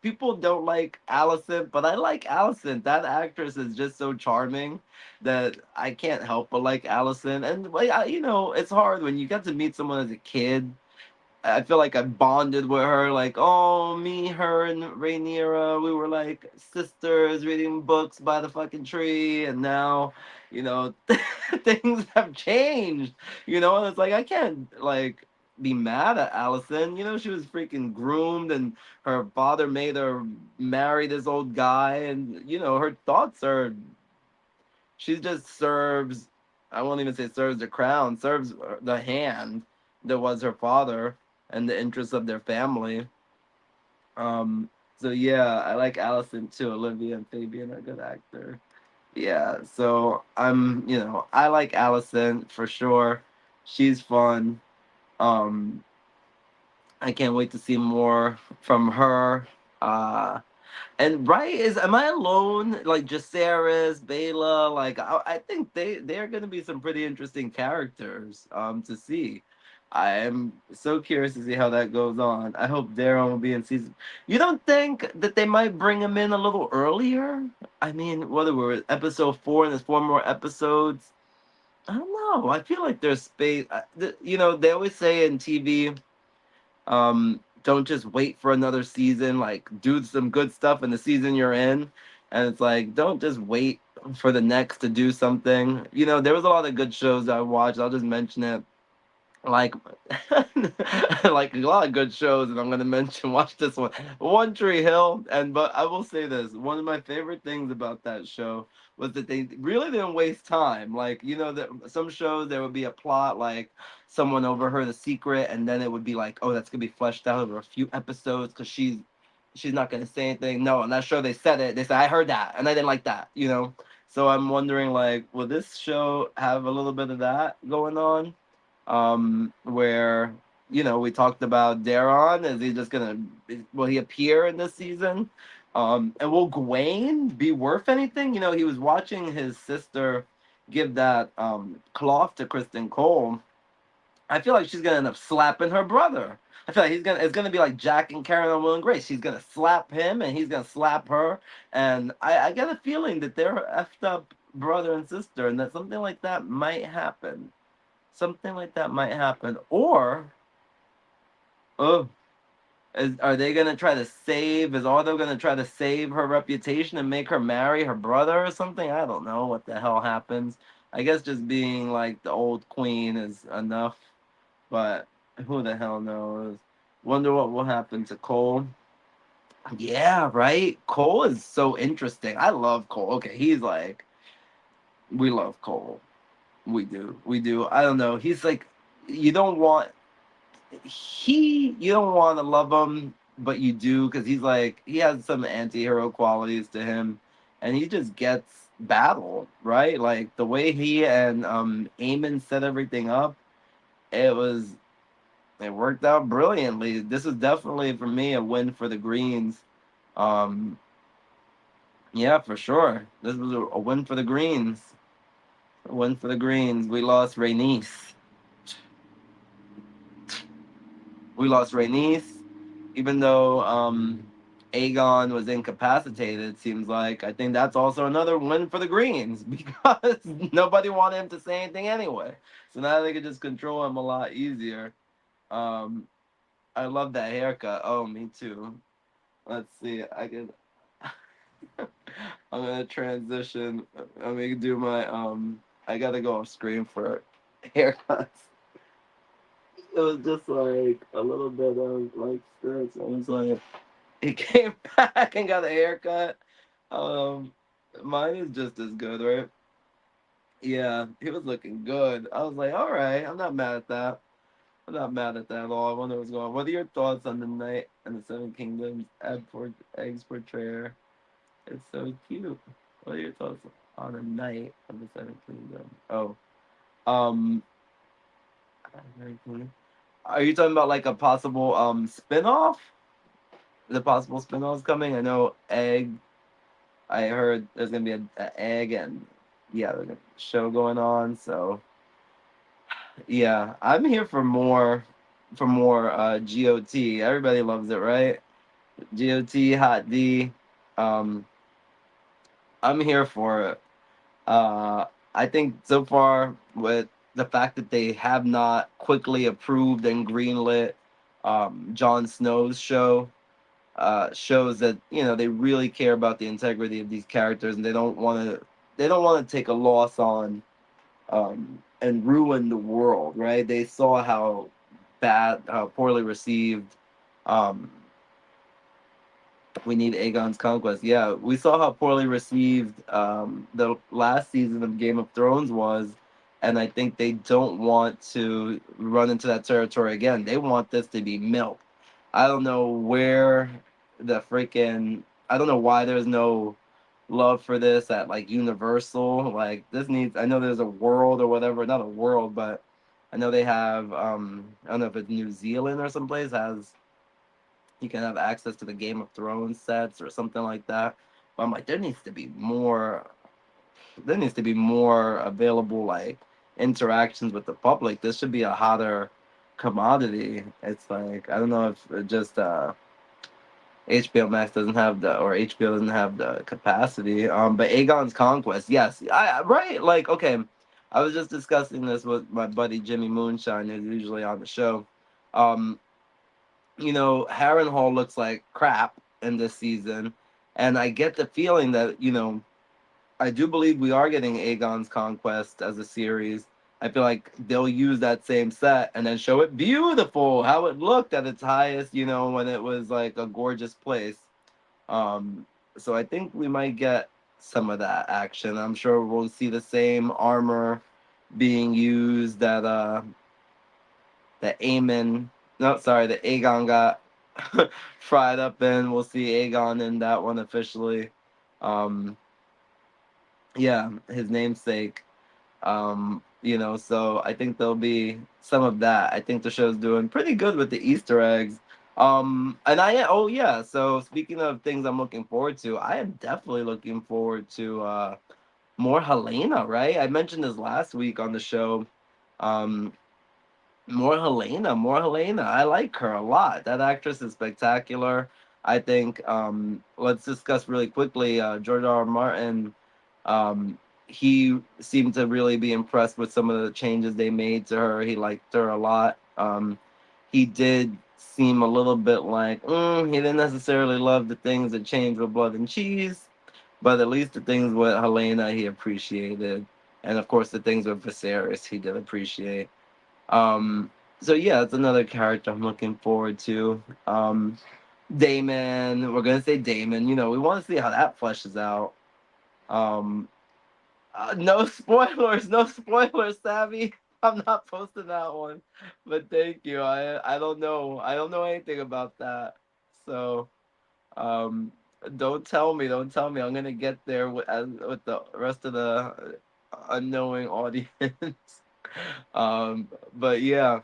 people don't like Allison, but I like Allison. That actress is just so charming that I can't help but like Allison. And like it's hard when you get to meet someone as a kid. I feel like I bonded with her. Like, oh, me, her, and Rhaenyra, we were like sisters reading books by the fucking tree, and now, you know, things have changed. And it's like I can't like be mad at Allison. She was freaking groomed, and her father made her marry this old guy, and her thoughts are she just serves. I won't even say serves the crown, serves the hand that was her father and the interests of their family. So yeah, I like Allison too. Olivia and Fabian are good actor. Yeah, so I like Allison for sure. She's fun. Um, I can't wait to see more from her. Uh, And right is am I alone? Like Jacaerys, Bela, like I think they're gonna be some pretty interesting characters to see. I am so curious to see how that goes on. I hope Darren will be in season. You don't think that they might bring him in a little earlier? I mean, what are we episode 4 and there's 4 more episodes? I don't know. I feel like there's space. They always say in TV don't just wait for another season, like do some good stuff in the season you're in. And it's like don't just wait for the next to do something. There was a lot of good shows that I watched. I'll just mention it. Like, like a lot of good shows, and I'm gonna mention. Watch this one, One Tree Hill, but I will say this: one of my favorite things about that show was that they really didn't waste time. Like, that some shows there would be a plot, like someone overheard a secret, and then it would be like, oh, that's gonna be fleshed out over a few episodes because she's not gonna say anything. No, on that show they said it. They said I heard that, and I didn't like that. So I'm wondering, like, will this show have a little bit of that going on? Where we talked about Daron. Is he just gonna will he appear in this season? And will Gawain be worth anything? He was watching his sister give that cloth to Kristen Cole. I feel like she's gonna end up slapping her brother. I feel like it's gonna be like Jack and Karen on Will and Grace. She's gonna slap him and he's gonna slap her. And I get a feeling that they're effed up brother and sister, and that something like that might happen. Something like that might happen. Or, oh, are they gonna try to save? Is Ardo gonna try to save her reputation and make her marry her brother or something? I don't know what the hell happens. I guess just being like the old queen is enough, but who the hell knows? Wonder what will happen to Cole. Yeah, right. Cole is so interesting. I love Cole. Okay, he's like we love Cole. We do. We do. I don't know. He's like you don't want you don't want to love him, but you do because he has some anti-hero qualities to him, and he just gets battle right. Like the way he and Eamon set everything up, it was it worked out brilliantly. This is definitely for me a win for the Greens. Um, yeah, for sure. This was a win for the Greens. A win for the Greens. We lost Rhaenys. We lost Rhaenys, even though Aegon was incapacitated. It seems like I think that's also another win for the Greens because nobody wanted him to say anything anyway. So now they can just control him a lot easier. Um, I love that haircut. Oh, me too. Let's see. I'm gonna transition. I'm gonna do my I gotta go off screen for haircuts. It was just like a little bit of like this. I was like, he came back and got a haircut. Um, Mine is just as good, right? Yeah, he was looking good. I was like, all right, I'm not mad at that. I'm not mad at that at all. I wonder what's going on. What are your thoughts on the Knight and the Seven Kingdoms eggs portrayer? It's so cute. What are your thoughts on a Knight of the Seven Kingdoms? Oh, um, are you talking about like a possible spin-off? The possible spin-offs coming? I know Egg. I heard there's gonna be a Egg and yeah, there's a show going on. So yeah, I'm here for more GOT. Everybody loves it, right? GOT, Hot D. Um, I'm here for it. I think so far with the fact that they have not quickly approved and greenlit Jon Snow's show, shows that they really care about the integrity of these characters and they don't want to take a loss on and ruin the world. Right? They saw how poorly received um, we need Aegon's Conquest. Yeah, we saw how poorly received the last season of Game of Thrones was, and I think they don't want to run into that territory again. They want this to be milk. I don't know where the freaking. I don't know why there's no love for this at like Universal. Like this needs. I know there's a world or whatever, not a world, but I know they have. I don't know if it's New Zealand or someplace has you can have access to the Game of Thrones sets or something like that. But I'm like, there needs to be more. There needs to be more available like interactions with the public. This should be a hotter commodity. It's like I don't know if it just HBO Max doesn't have the or HBO doesn't have the capacity. But Aegon's Conquest, yes, right. Like okay, I was just discussing this with my buddy JimiMoonshine, who's usually on the show. Um, Harrenhal looks like crap in this season, and I get the feeling that I do believe we are getting Aegon's Conquest as a series. I feel like they'll use that same set and then show it beautiful, how it looked at its highest, when it was like a gorgeous place. Um, so I think we might get some of that action. I'm sure we'll see the same armor being used that Aemon, no, sorry, that Aegon got fried up in. We'll see Aegon in that one officially. Um, yeah, his namesake. So I think there'll be some of that. I think the show's doing pretty good with the Easter eggs. And oh yeah, so speaking of things I'm looking forward to, I am definitely looking forward to more Helena, right? I mentioned this last week on the show. Um, more Helena. I like her a lot. That actress is spectacular. I think let's discuss really quickly George R. R. Martin. Um, he seemed to really be impressed with some of the changes they made to her. He liked her a lot. He did seem a little bit like he didn't necessarily love the things that changed with Blood and Cheese, but at least the things with Helena he appreciated, and of course the things with Viserys he did appreciate. Um, so yeah, it's another character I'm looking forward to. Damon, we're gonna say Damon. We want to see how that fleshes out. Um, no spoilers, no spoilers, Savvy. I'm not posting that one, but thank you. I don't know anything about that. So um, don't tell me. I'm gonna get there with the rest of the unknowing audience. But yeah.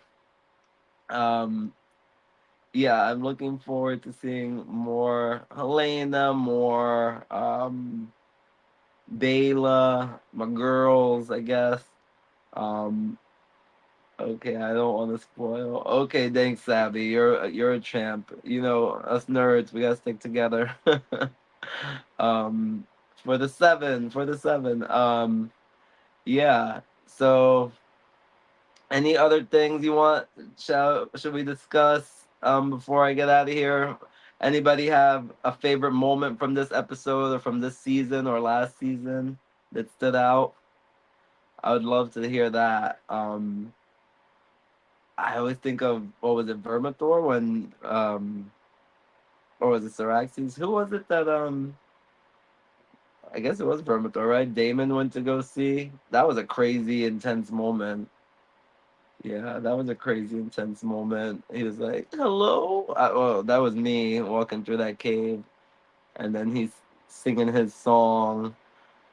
Um, yeah, I'm looking forward to seeing more Helena, more Bayla, my girls, I guess. Um, okay, I don't want to spoil. Okay, thanks, Savvy. You're a champ. Us nerds, we gotta stick together. um, for the seven. Yeah. So any other things you want? Should we discuss before I get out of here? Anybody have a favorite moment from this episode or from this season or last season that stood out? I would love to hear that. I always think of what was it, Vermithor when or was it Syraxes? Who was it that I guess it was Vermithor, right? Damon went to go see. That was a crazy intense moment. Yeah, that was a crazy intense moment. He was like, "Hello." Well, that was me walking through that cave, and then he's singing his song.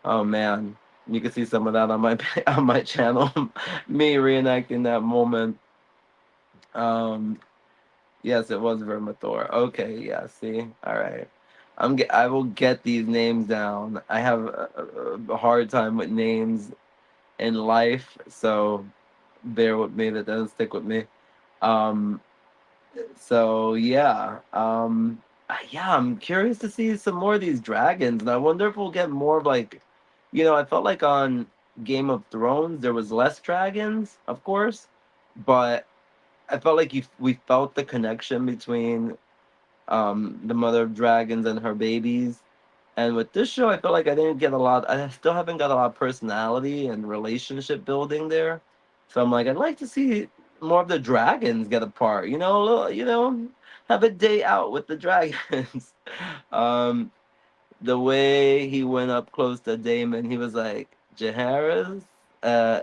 Oh man, you can see some of that on my on my channel. Me reenacting that moment. Um, yes, it was Vermithor. Okay, yeah. See, all right. I will get these names down. I have a hard time with names in life, so bear with me. That doesn't stick with me. Um, So yeah, I'm curious to see some more of these dragons, and I wonder if we'll get more of like, I felt like on Game of Thrones there was less dragons, of course, but I felt like we felt the connection between the mother of dragons and her babies. And with this show, I feel like I didn't get a lot. I still haven't got a lot of personality and relationship building there. So I'm like, I'd like to see more of the dragons get a part. A little, have a day out with the dragons. um, the way he went up close to Damon, he was like, Jaharis?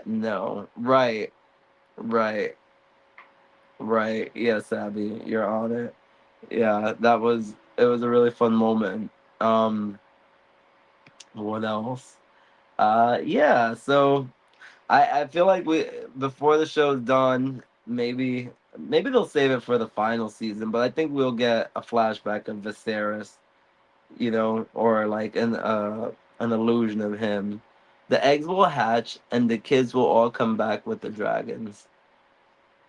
No. Right, right, right. Yes, Abby, you're on it. Yeah, it was a really fun moment. Um, what else? Yeah, so I feel like we before the show's done, maybe they'll save it for the final season, but I think we'll get a flashback of Viserys, or like an illusion of him. The eggs will hatch and the kids will all come back with the dragons.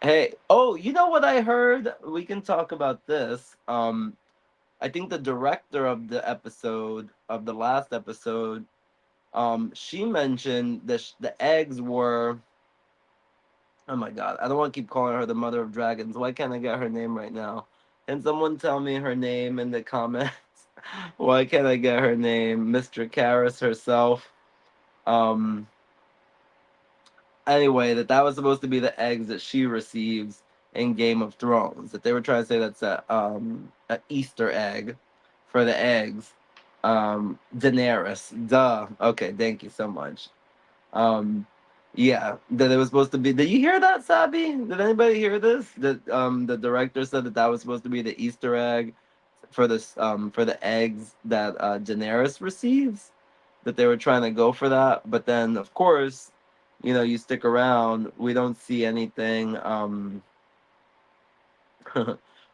Hey, oh, you know what I heard? We can talk about this. I think the director of the last episode, she mentioned that the eggs were. Oh my god, I don't want to keep calling her the mother of dragons. Why can't I get her name right now? Can someone tell me her name in the comments? Why can't I get her name? Mr. Karras herself. Um, anyway, that was supposed to be the eggs that she receives in Game of Thrones. That they were trying to say that's a Easter egg for the eggs. Daenerys, duh. Okay, thank you so much. Um, yeah, that it was supposed to be. Did you hear that, Sabi? Did anybody hear this? That the director said that that was supposed to be the Easter egg for the eggs that Daenerys receives. That they were trying to go for that, but then of course, you stick around, we don't see anything.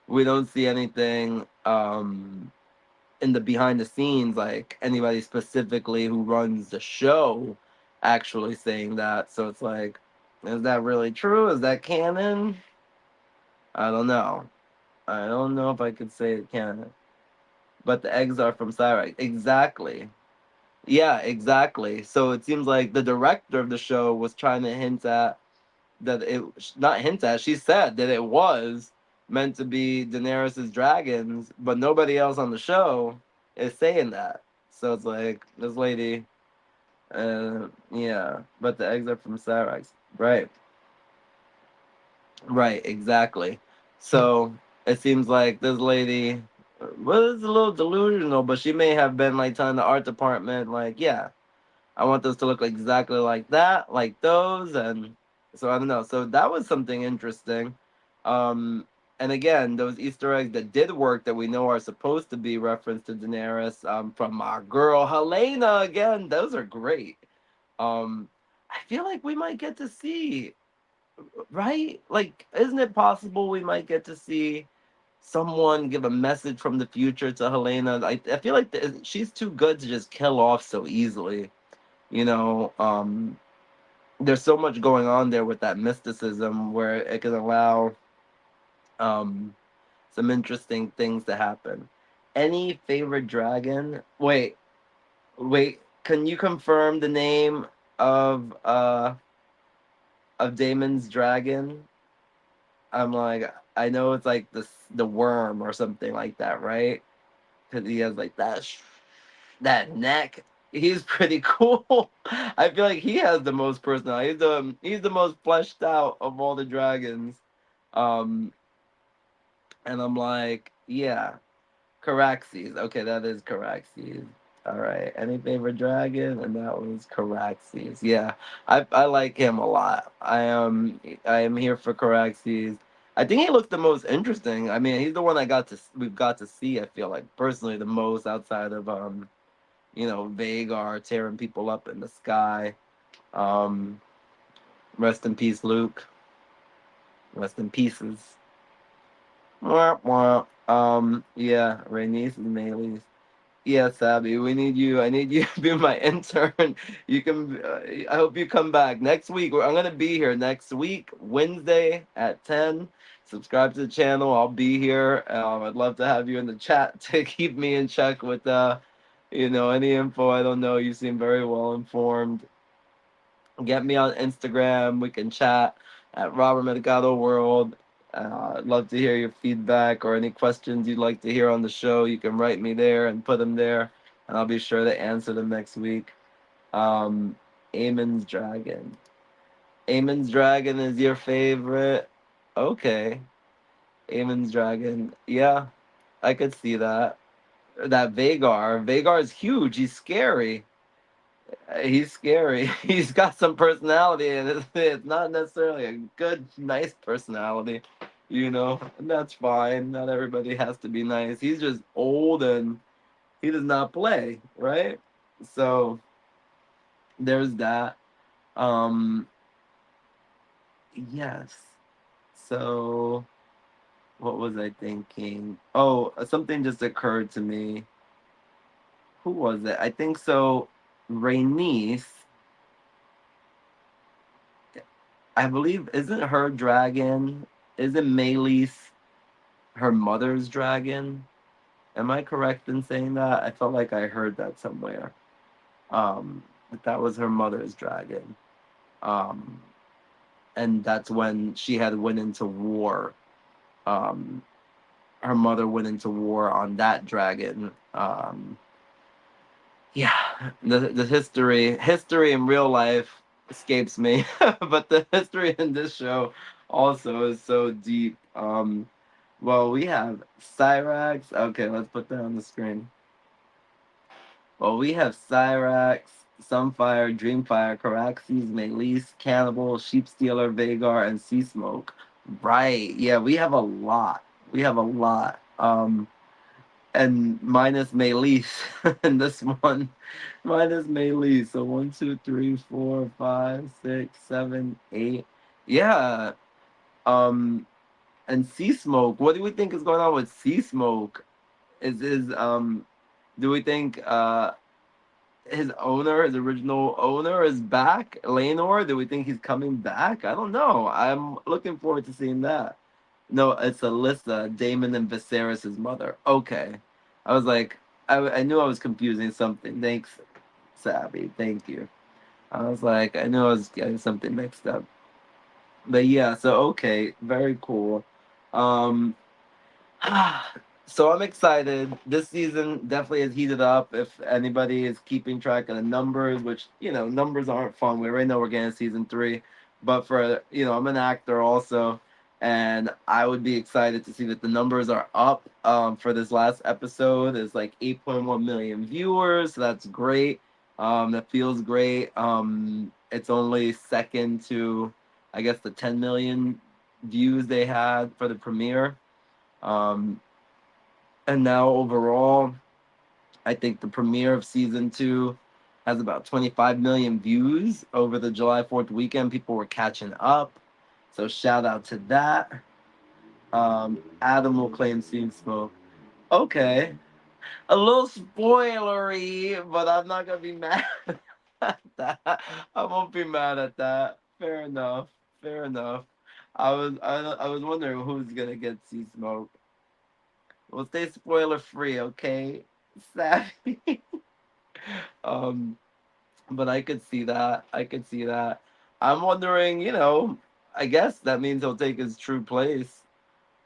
We don't see anything in the behind the scenes, like anybody specifically who runs the show actually saying that. So it's like, is that really true? Is that canon? I don't know. I don't know if I could say it canon. But the eggs are from Cyrax. Exactly. Yeah, exactly. So it seems like the director of the show was trying to hint at that it not hint at. She said that it was meant to be Daenerys's dragons, but nobody else on the show is saying that. So it's like this lady, yeah. But the eggs are from Cyrax, right? Right, exactly. So it seems like this lady was a little delusional, but she may have been like telling the art department, like, yeah, I want those to look like exactly like that, like those, and so I don't know. So that was something interesting. Um, and again, those Easter eggs that did work that we know are supposed to be reference to Daenerys, from our girl Helena again. Those are great. I feel like we might get to see, right? Like, isn't it possible we might get to see someone give a message from the future to Helena? I feel like she's too good to just kill off so easily. you know um there's so much going on there with that mysticism where it can allow um some interesting things to happen. Any favorite dragon? Wait, can you confirm the name of Damon's dragon? I'm like, I know it's like the worm or something like that, right? Because he has like that neck. He's pretty cool. I feel like he has the most personality. He's the most fleshed out of all the dragons. Um, and I'm like, yeah, Caraxes. Okay, that is Caraxes. All right. Any favorite dragon? And that was Caraxes. Yeah, I like him a lot. I am here for Caraxes. I think he looks the most interesting. I mean, he's the one we've got to see. I feel like personally the most outside of Vagar tearing people up in the sky. Um, rest in peace, Luke. Rest in pieces. Wah, wah. Yeah, Rhaenys and Meleys. Yes, Abby, we need you. I need you to be my intern. You can. I hope you come back next week. I'm gonna be here next week, Wednesday at 10. Subscribe to the channel. I'll be here. I'd love to have you in the chat to keep me in check with any info I don't know. You seem very well informed. Get me on Instagram. We can chat at Robert Mercado World. I'd love to hear your feedback or any questions you'd like to hear on the show. You can write me there and put them there, and I'll be sure to answer them next week. Um, Eamon's Dragon. Eamon's Dragon is your favorite? Okay. Eamon's Dragon. Yeah, I could see that. That Vagar. Vagar is huge. He's scary. He's scary. He's got some personality, and it's not necessarily a good, nice personality, and that's fine. Not everybody has to be nice. He's just old and he does not play, right? So there's that. Um, yes. So what was I thinking? Oh, something just occurred to me. Who was it? I think so. Rhaenys, I believe, isn't her dragon? Isn't Meleys her mother's dragon? Am I correct in saying that? I felt like I heard that somewhere. That was her mother's dragon. Um, and that's when she had went into war. Um, her mother went into war on that dragon. Yeah, the history in real life escapes me, but the history in this show also is so deep. Well, we have Cyrax. Okay, let's put that on the screen. Well, we have Cyrax, Sunfire, Dreamfire, Caraxes, Melis, Cannibal, Sheepstealer, Vagar, and Sea Smoke. Right. Yeah, we have a lot. We have a lot. And minus Melis in this one. Minus Melis. So one, two, three, four, five, six, seven, eight. Yeah. Um, and Sea Smoke. What do we think is going on with Sea Smoke? Is do we think his owner, his original owner, is back? Lanor? Do we think he's coming back? I don't know. I'm looking forward to seeing that. No, it's Alyssa, Damon and Viserys' mother. Okay. I was like, I knew I was confusing something. Thanks, Savvy. Thank you. I was like, I knew I was getting something mixed up. But yeah, so okay, very cool. Um, so I'm excited. This season definitely has heated up. If anybody is keeping track of the numbers, which numbers aren't fun. We already know we're getting season 3, but for I'm an actor also, and I would be excited to see that the numbers are up. For this last episode, is like 8.1 million viewers, so that's great. That feels great. It's only second to, I guess, the 10 million views they had for the premiere. Um, and now overall, I think the premiere of season 2 has about 25 million views over the July 4th weekend. People were catching up. So shout out to that. Adam will claim Steam Smoke. Okay. A little spoilery, but I'm not gonna be mad at that. I won't be mad at that. Fair enough. Fair enough. I was wondering who's gonna get Sea Smoke. We'll stay spoiler free, okay? Savvy. um, but I could see that. I could see that. I'm wondering, I guess that means he'll take his true place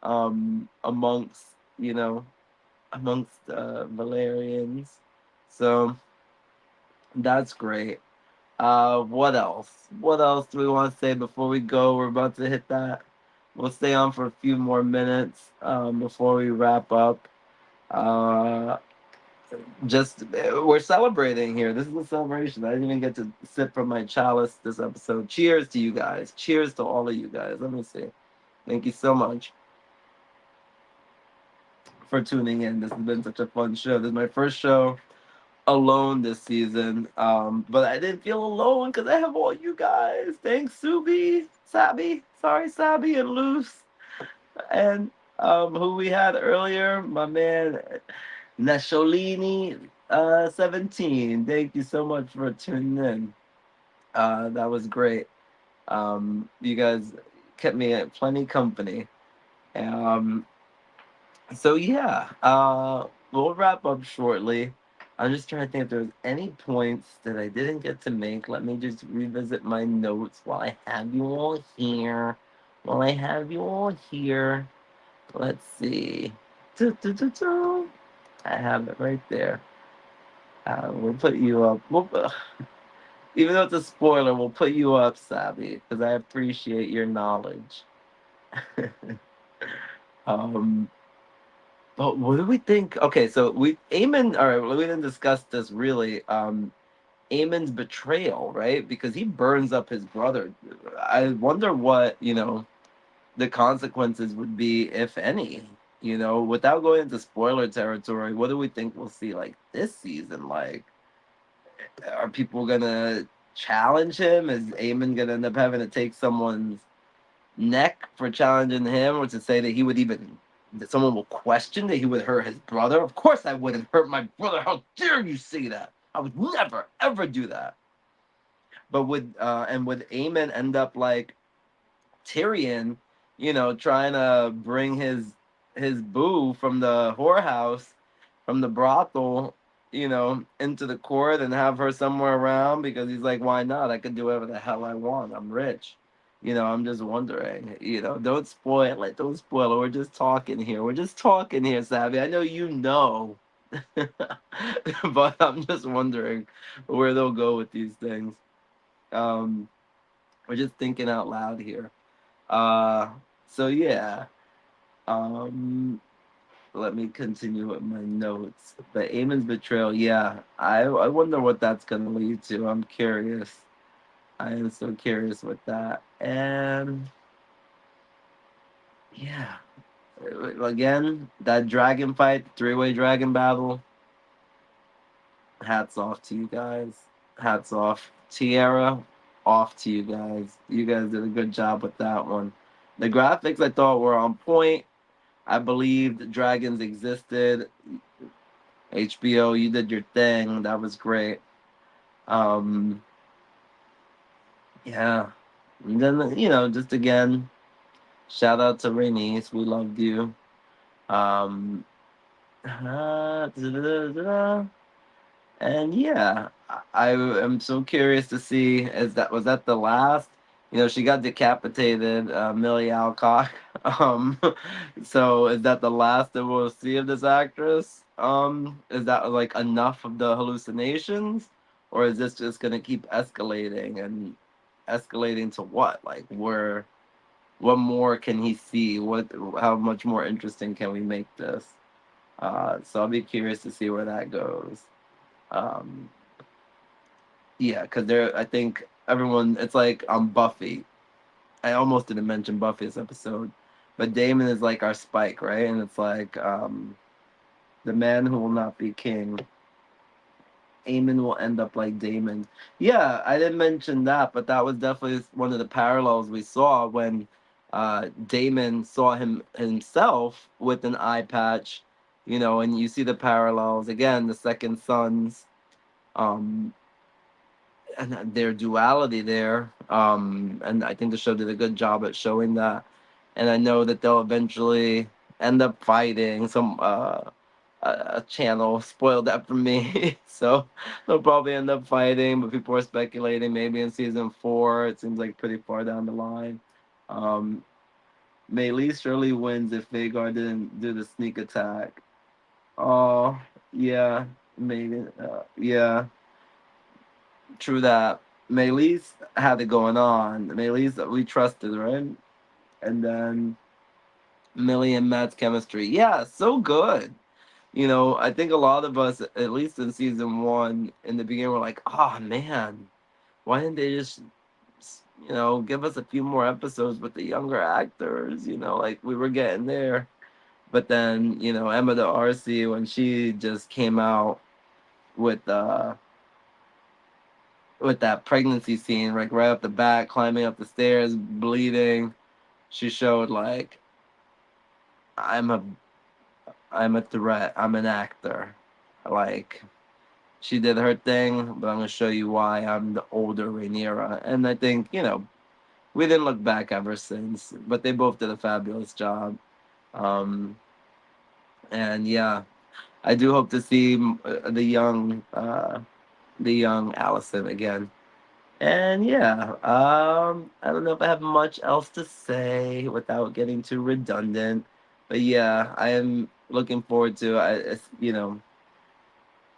amongst, amongst Valerians. So that's great. What else? What else do we want to say before we go? We're about to hit that. We'll stay on for a few more minutes before we wrap up. Uh, just we're celebrating here. This is a celebration. I didn't even get to sip from my chalice this episode. Cheers to you guys. Cheers to all of you guys. Let me see. Thank you so much for tuning in. This has been such a fun show. This is my first show alone this season. But I didn't feel alone because I have all you guys. Thanks, Subi, Sabi, sorry, Sabi and Luce, and who we had earlier, my man Nasholini 17. Thank you so much for tuning in. That was great. You guys kept me at plenty company. Um, so yeah, we'll wrap up shortly. I'm just trying to think if there's any points that I didn't get to make. Let me just revisit my notes while I have you all here. While I have you all here, let's see. Do, do, do, do. I have it right there. We'll put you up. Even though it's a spoiler, we'll put you up, Sabi, because I appreciate your knowledge. um, but what do we think? Okay, so we Eamon. All right, well, we didn't discuss this really. Eamon's betrayal, right? Because he burns up his brother. I wonder what the consequences would be, if any. Without going into spoiler territory, what do we think we'll see like this season? Like, are people gonna challenge him? Is Eamon gonna end up having to take someone's neck for challenging him, or to say that he would even that someone will question that he would hurt his brother? Of course, I wouldn't hurt my brother. How dare you say that? I would never ever do that. But would Aemon end up like Tyrion, trying to bring his boo from the whorehouse, from the brothel, into the court and have her somewhere around because he's like, why not? I could do whatever the hell I want. I'm rich. I'm just wondering. Don't spoil it. Don't spoil it. We're just talking here. We're just talking here, Savvy. I know you know. But I'm just wondering where they'll go with these things. Um, we're just thinking out loud here. Uh, so yeah. Um, Let me continue with my notes. But Eamon's betrayal, yeah. I wonder what that's gonna lead to. I'm curious. I am so curious with that. And yeah. Again, that dragon fight, three-way dragon battle, hats off to you guys. Hats off. Tierra, off to you guys. You guys did a good job with that one. The graphics I thought were on point. I believed dragons existed. HBO, you did your thing. That was great. Um, yeah. And then, just again, shout out to Rainice. We loved you. Um, And yeah, I am so curious to see, was that the last? She got decapitated, Millie Alcock. Um, so is that the last that we'll see of this actress? Is that like enough of the hallucinations, or is this just gonna keep escalating and escalating to what? Like, what more can he see? How much more interesting can we make this? So I'll be curious to see where that goes. Um, yeah, because I think everyone, it's like Buffy. I almost didn't mention Buffy this episode, but Damon is like our Spike, right? And it's like the man who will not be king. Eamon will end up like Damon. Yeah, I didn't mention that, but that was definitely one of the parallels we saw when Damon saw himself with an eye patch, and you see the parallels again, the second sons. Um, and their duality there. And I think the show did a good job at showing that. And I know that they'll eventually end up fighting. Some a channel spoiled that for me, so they'll probably end up fighting. But people are speculating maybe in season 4. It seems like pretty far down the line. Um, Maylee surely wins if Vagar didn't do the sneak attack. Oh yeah, maybe. Yeah. True that. Maylee's had it going on. Maylee's we trusted, right? And then Millie and Matt's chemistry. Yeah, so good. I think a lot of us, at least in season 1, in the beginning, were like, oh man, why didn't they just, give us a few more episodes with the younger actors? Like we were getting there. But then, Emma the RC, when she just came out with that pregnancy scene, like right up the bat, climbing up the stairs, bleeding. She showed like I'm a I'm a threat. I'm an actor. Like she did her thing, but I'm gonna show you why I'm the older Rhaenyra. And I think we didn't look back ever since. But they both did a fabulous job. Um, and yeah, I do hope to see the young Allison again. And yeah, I don't know if I have much else to say without getting too redundant. But yeah, I am looking forward to.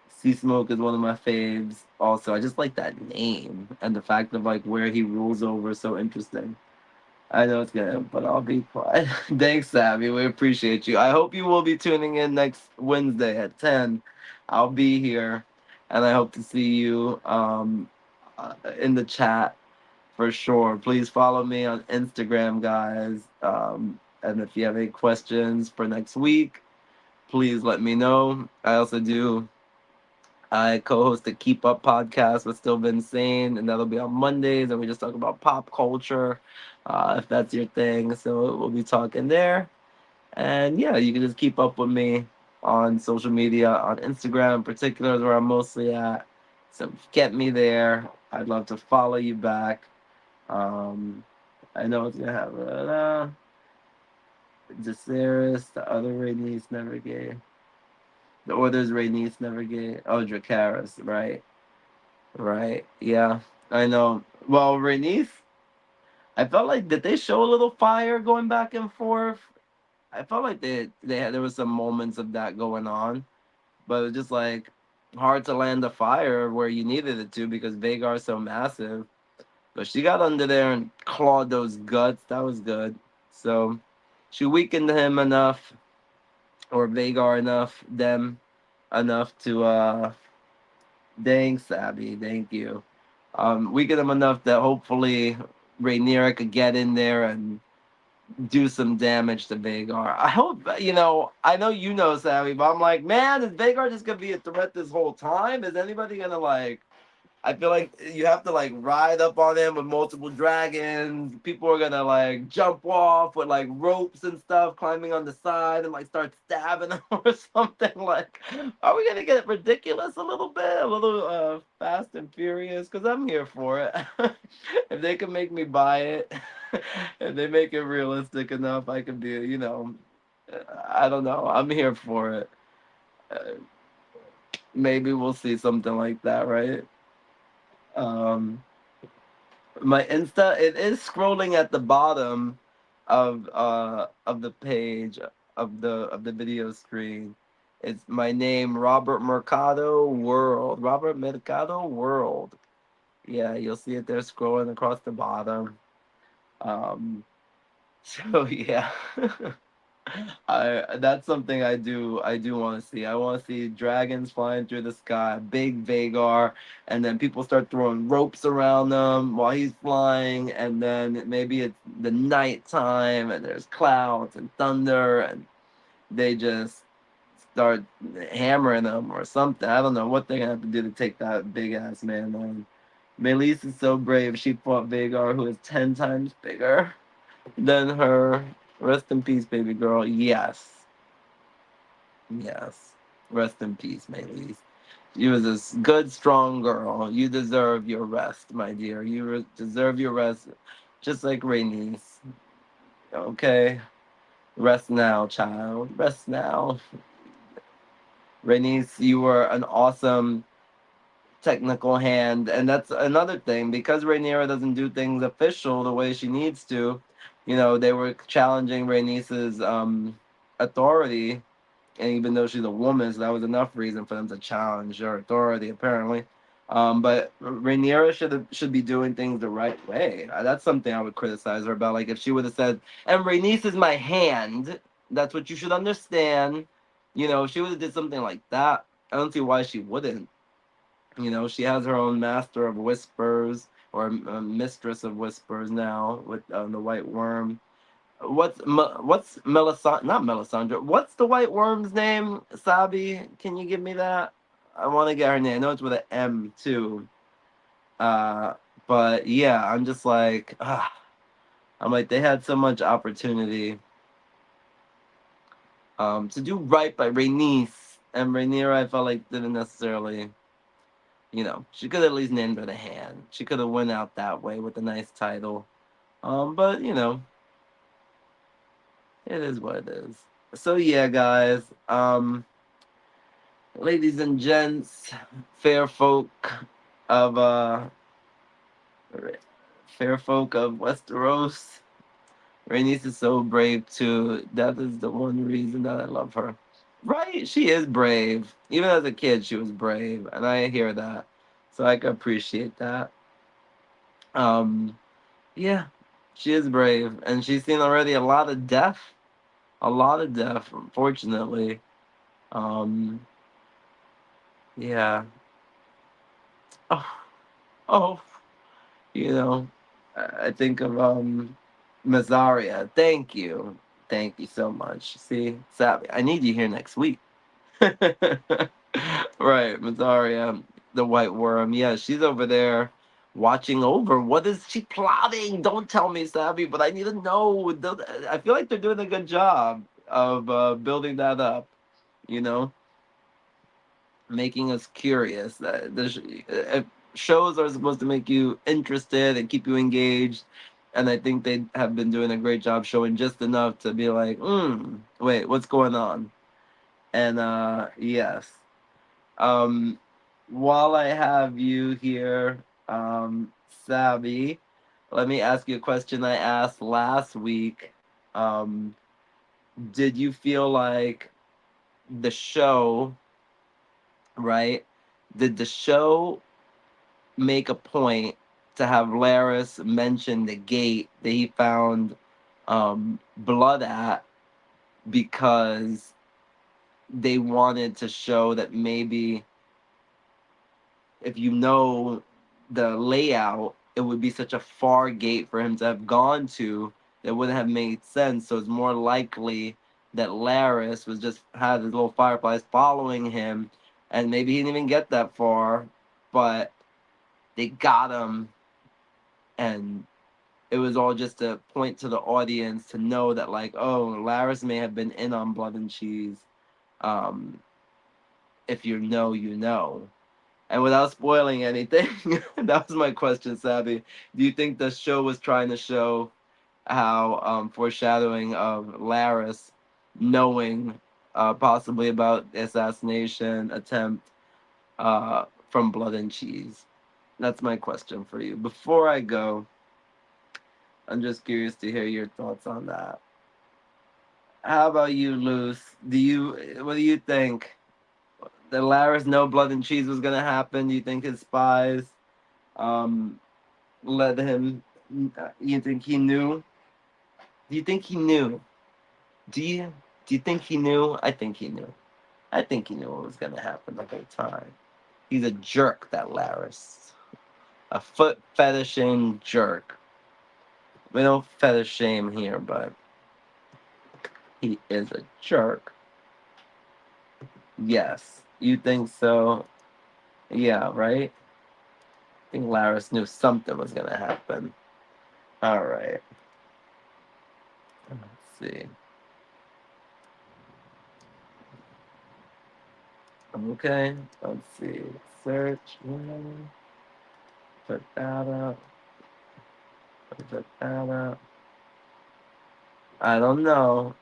Sea Smoke is one of my faves. Also, I just like that name and the fact of like where he rules over is so interesting. I know it's gonna, but I'll be quiet. Thanks, Savvy. We appreciate you. I hope you will be tuning in next Wednesday at 10. I'll be here, and I hope to see you in the chat for sure. Please follow me on Instagram, guys. And if you have any questions for next week, please let me know. I co-host the Keep Up podcast with Stillvinsane, and that'll be on Mondays, and we just talk about pop culture, if that's your thing. So we'll be talking there, and yeah, you can just keep up with me on social media, on Instagram in particular, is where I'm mostly at. So get me there. I'd love to follow you back. Um, I know it's gonna have Jaceres, the other Rhaenys never gay. The Order's Rhaenys never gay. Oh, Dracarys, right. Right. Yeah. I know. Well, Rhaenys, I felt like did they show a little fire going back and forth? I felt like there was some moments of that going on, but it's just like hard to land the fire where you needed it to because Vagar's so massive. But she got under there and clawed those guts. That was good. So she weakened him enough, or Vagar enough, them enough to thanks, Abby. Thank you. Weakened him enough that hopefully Rhaenyra could get in there and do some damage to Vagar. I hope I know Sammy, but I'm like, man, is Vagar just gonna be a threat this whole time? Is anybody gonna like I feel like you have to like ride up on him with multiple dragons. People are gonna like jump off with like ropes and stuff, climbing on the side and like start stabbing him or something. Like, are we gonna get ridiculous a little bit, a little fast and furious? Because I'm here for it. If they can make me buy it, if they make it realistic enough, I can be, I don't know. I'm here for it. Uh, Maybe we'll see something like that, right? Um, my Insta, it is scrolling at the bottom of the page of the video screen. It's my name, Robert Mercado World. Robert Mercado World. Yeah, you'll see it there scrolling across the bottom. Um, so yeah. I That's something I do want to see. I want to see dragons flying through the sky, big Vagar, and then people start throwing ropes around them while he's flying, and then maybe it's the nighttime and there's clouds and thunder and they just start hammering them or something. I don't know what they're gonna have to do to take that big ass man on. Melis is so brave. She fought Vagar, who is 10 times bigger than her. Rest in peace, baby girl. Yes. Yes. Rest in peace, Maylise. You was a good, strong girl. You deserve your rest, my dear. You deserve your rest, just like Rhaenys. Okay? Rest now, child. Rest now. Rhaenys, you were an awesome technical hand, and that's another thing. Because Rhaenyra doesn't do things official the way she needs to, they were challenging Rhaenys's authority, and even though she's a woman, so that was enough reason for them to challenge her authority, apparently. But Rhaenyra should be doing things the right way. That's something I would criticize her about. Like if she would have said, "And Rhaenys is my hand," that's what you should understand. If she would have did something like that, I don't see why she wouldn't. She has her own master of whispers or mistress of whispers now with the white worm. What's Melisandre? Not Melisandre. What's the white worm's name? Sabi, can you give me that? I want to get her name. I know it's with an M too. Uh, but yeah, I'm just like, I'm like they had so much opportunity to do right by Rhaenys and Rhaenyra. I felt like didn't necessarily. She could at least named her the hand. She could have went out that way with a nice title. But it is what it is. So yeah, guys. Ladies and gents, fair folk of fair folk of Westeros. Rhaenys is so brave too. That is the one reason that I love her. Right? She is brave. Even as a kid, she was brave, and I hear that, so I can appreciate that. Um, yeah, she is brave, and she's seen already a lot of death, unfortunately. Um, yeah. Oh, oh, you know, I think of Mazaria. Thank you so much. See, Savvy, I need you here next week. Right, Mazaria, the white worm. Yeah, she's over there watching over. What is she plotting? Don't tell me, Savvy, but I need to know. I feel like they're doing a good job of building that up. You know, making us curious. Shows are supposed to make you interested and keep you engaged, and I think they have been doing a great job showing just enough to be like, wait, what's going on? And yes, um, while I have you here, Savvy, let me ask you a question I asked last week. Um, did you feel like the show right? Did the show make a point to have Laris mention the gate that he found blood at because they wanted to show that maybe if you know the layout, it would be such a far gate for him to have gone to that wouldn't have made sense. So it's more likely that Laris was just had his little fireflies following him, and maybe he didn't even get that far, but they got him, and it was all just to point to the audience to know that like, oh, Laris may have been in on Blood and Cheese. Um, if you know, you know. And without spoiling anything, that was my question, Savvy. Do you think the show was trying to show how foreshadowing of Laris knowing possibly about the assassination attempt from Blood and Cheese? That's my question for you. Before I go, I'm just curious to hear your thoughts on that. How about you, Luce? What do you think? Did Laris know Blood and Cheese was gonna happen? Do you think his spies um led him? You think he knew? Do you think he knew? Do you do you think he knew? I think he knew. I think he knew what was gonna happen the whole time. He's a jerk, that Laris. A foot fetishing jerk. We don't fetish shame here, but he is a jerk. Yes. You think so? Yeah, right? I think Laris knew something was gonna happen. Alright. Let's see. Okay. Let's see. Search. Put that up. Put that up. I don't know.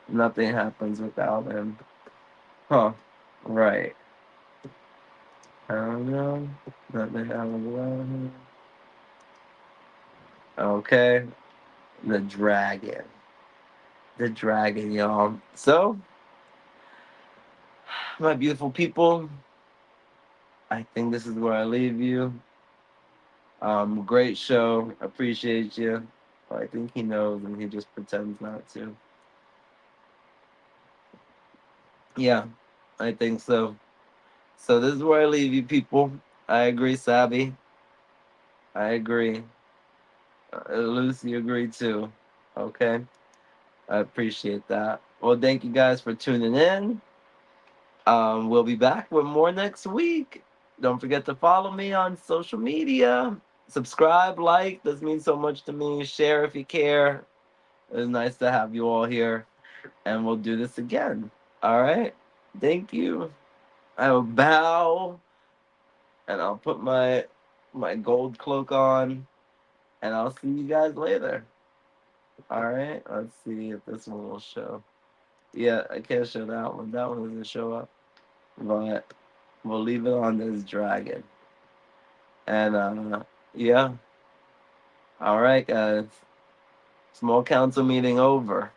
Nothing happens without him. Huh. Right. I don't know. Nothing happens without him. Okay. The dragon. The dragon, y'all. So, my beautiful people, I think this is where I leave you. Great show. Appreciate you. I think he knows and he just pretends not to. Yeah, I think so. So this is where I leave you, people. I agree, Sabby. I agree. Lucy agreed too. Okay. I appreciate that. Well, thank you guys for tuning in. We'll be back with more next week. Don't forget to follow me on social media. Subscribe, like. This means so much to me. Share if you care. It's nice to have you all here. And we'll do this again. All right. Thank you. I will bow and I'll put my gold cloak on and I'll see you guys later. All right. Let's see if this one will show. Yeah, I can't show that one. That one doesn't show up. But we'll leave it on this dragon. And yeah. All right, guys. Small council meeting over.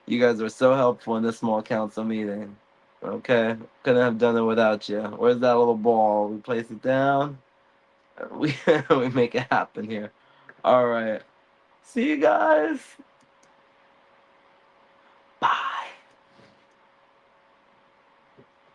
You guys were so helpful in this small council meeting. Okay, couldn't have done it without you. Where's that little ball? We place it down. We we make it happen here. All right. See you guys.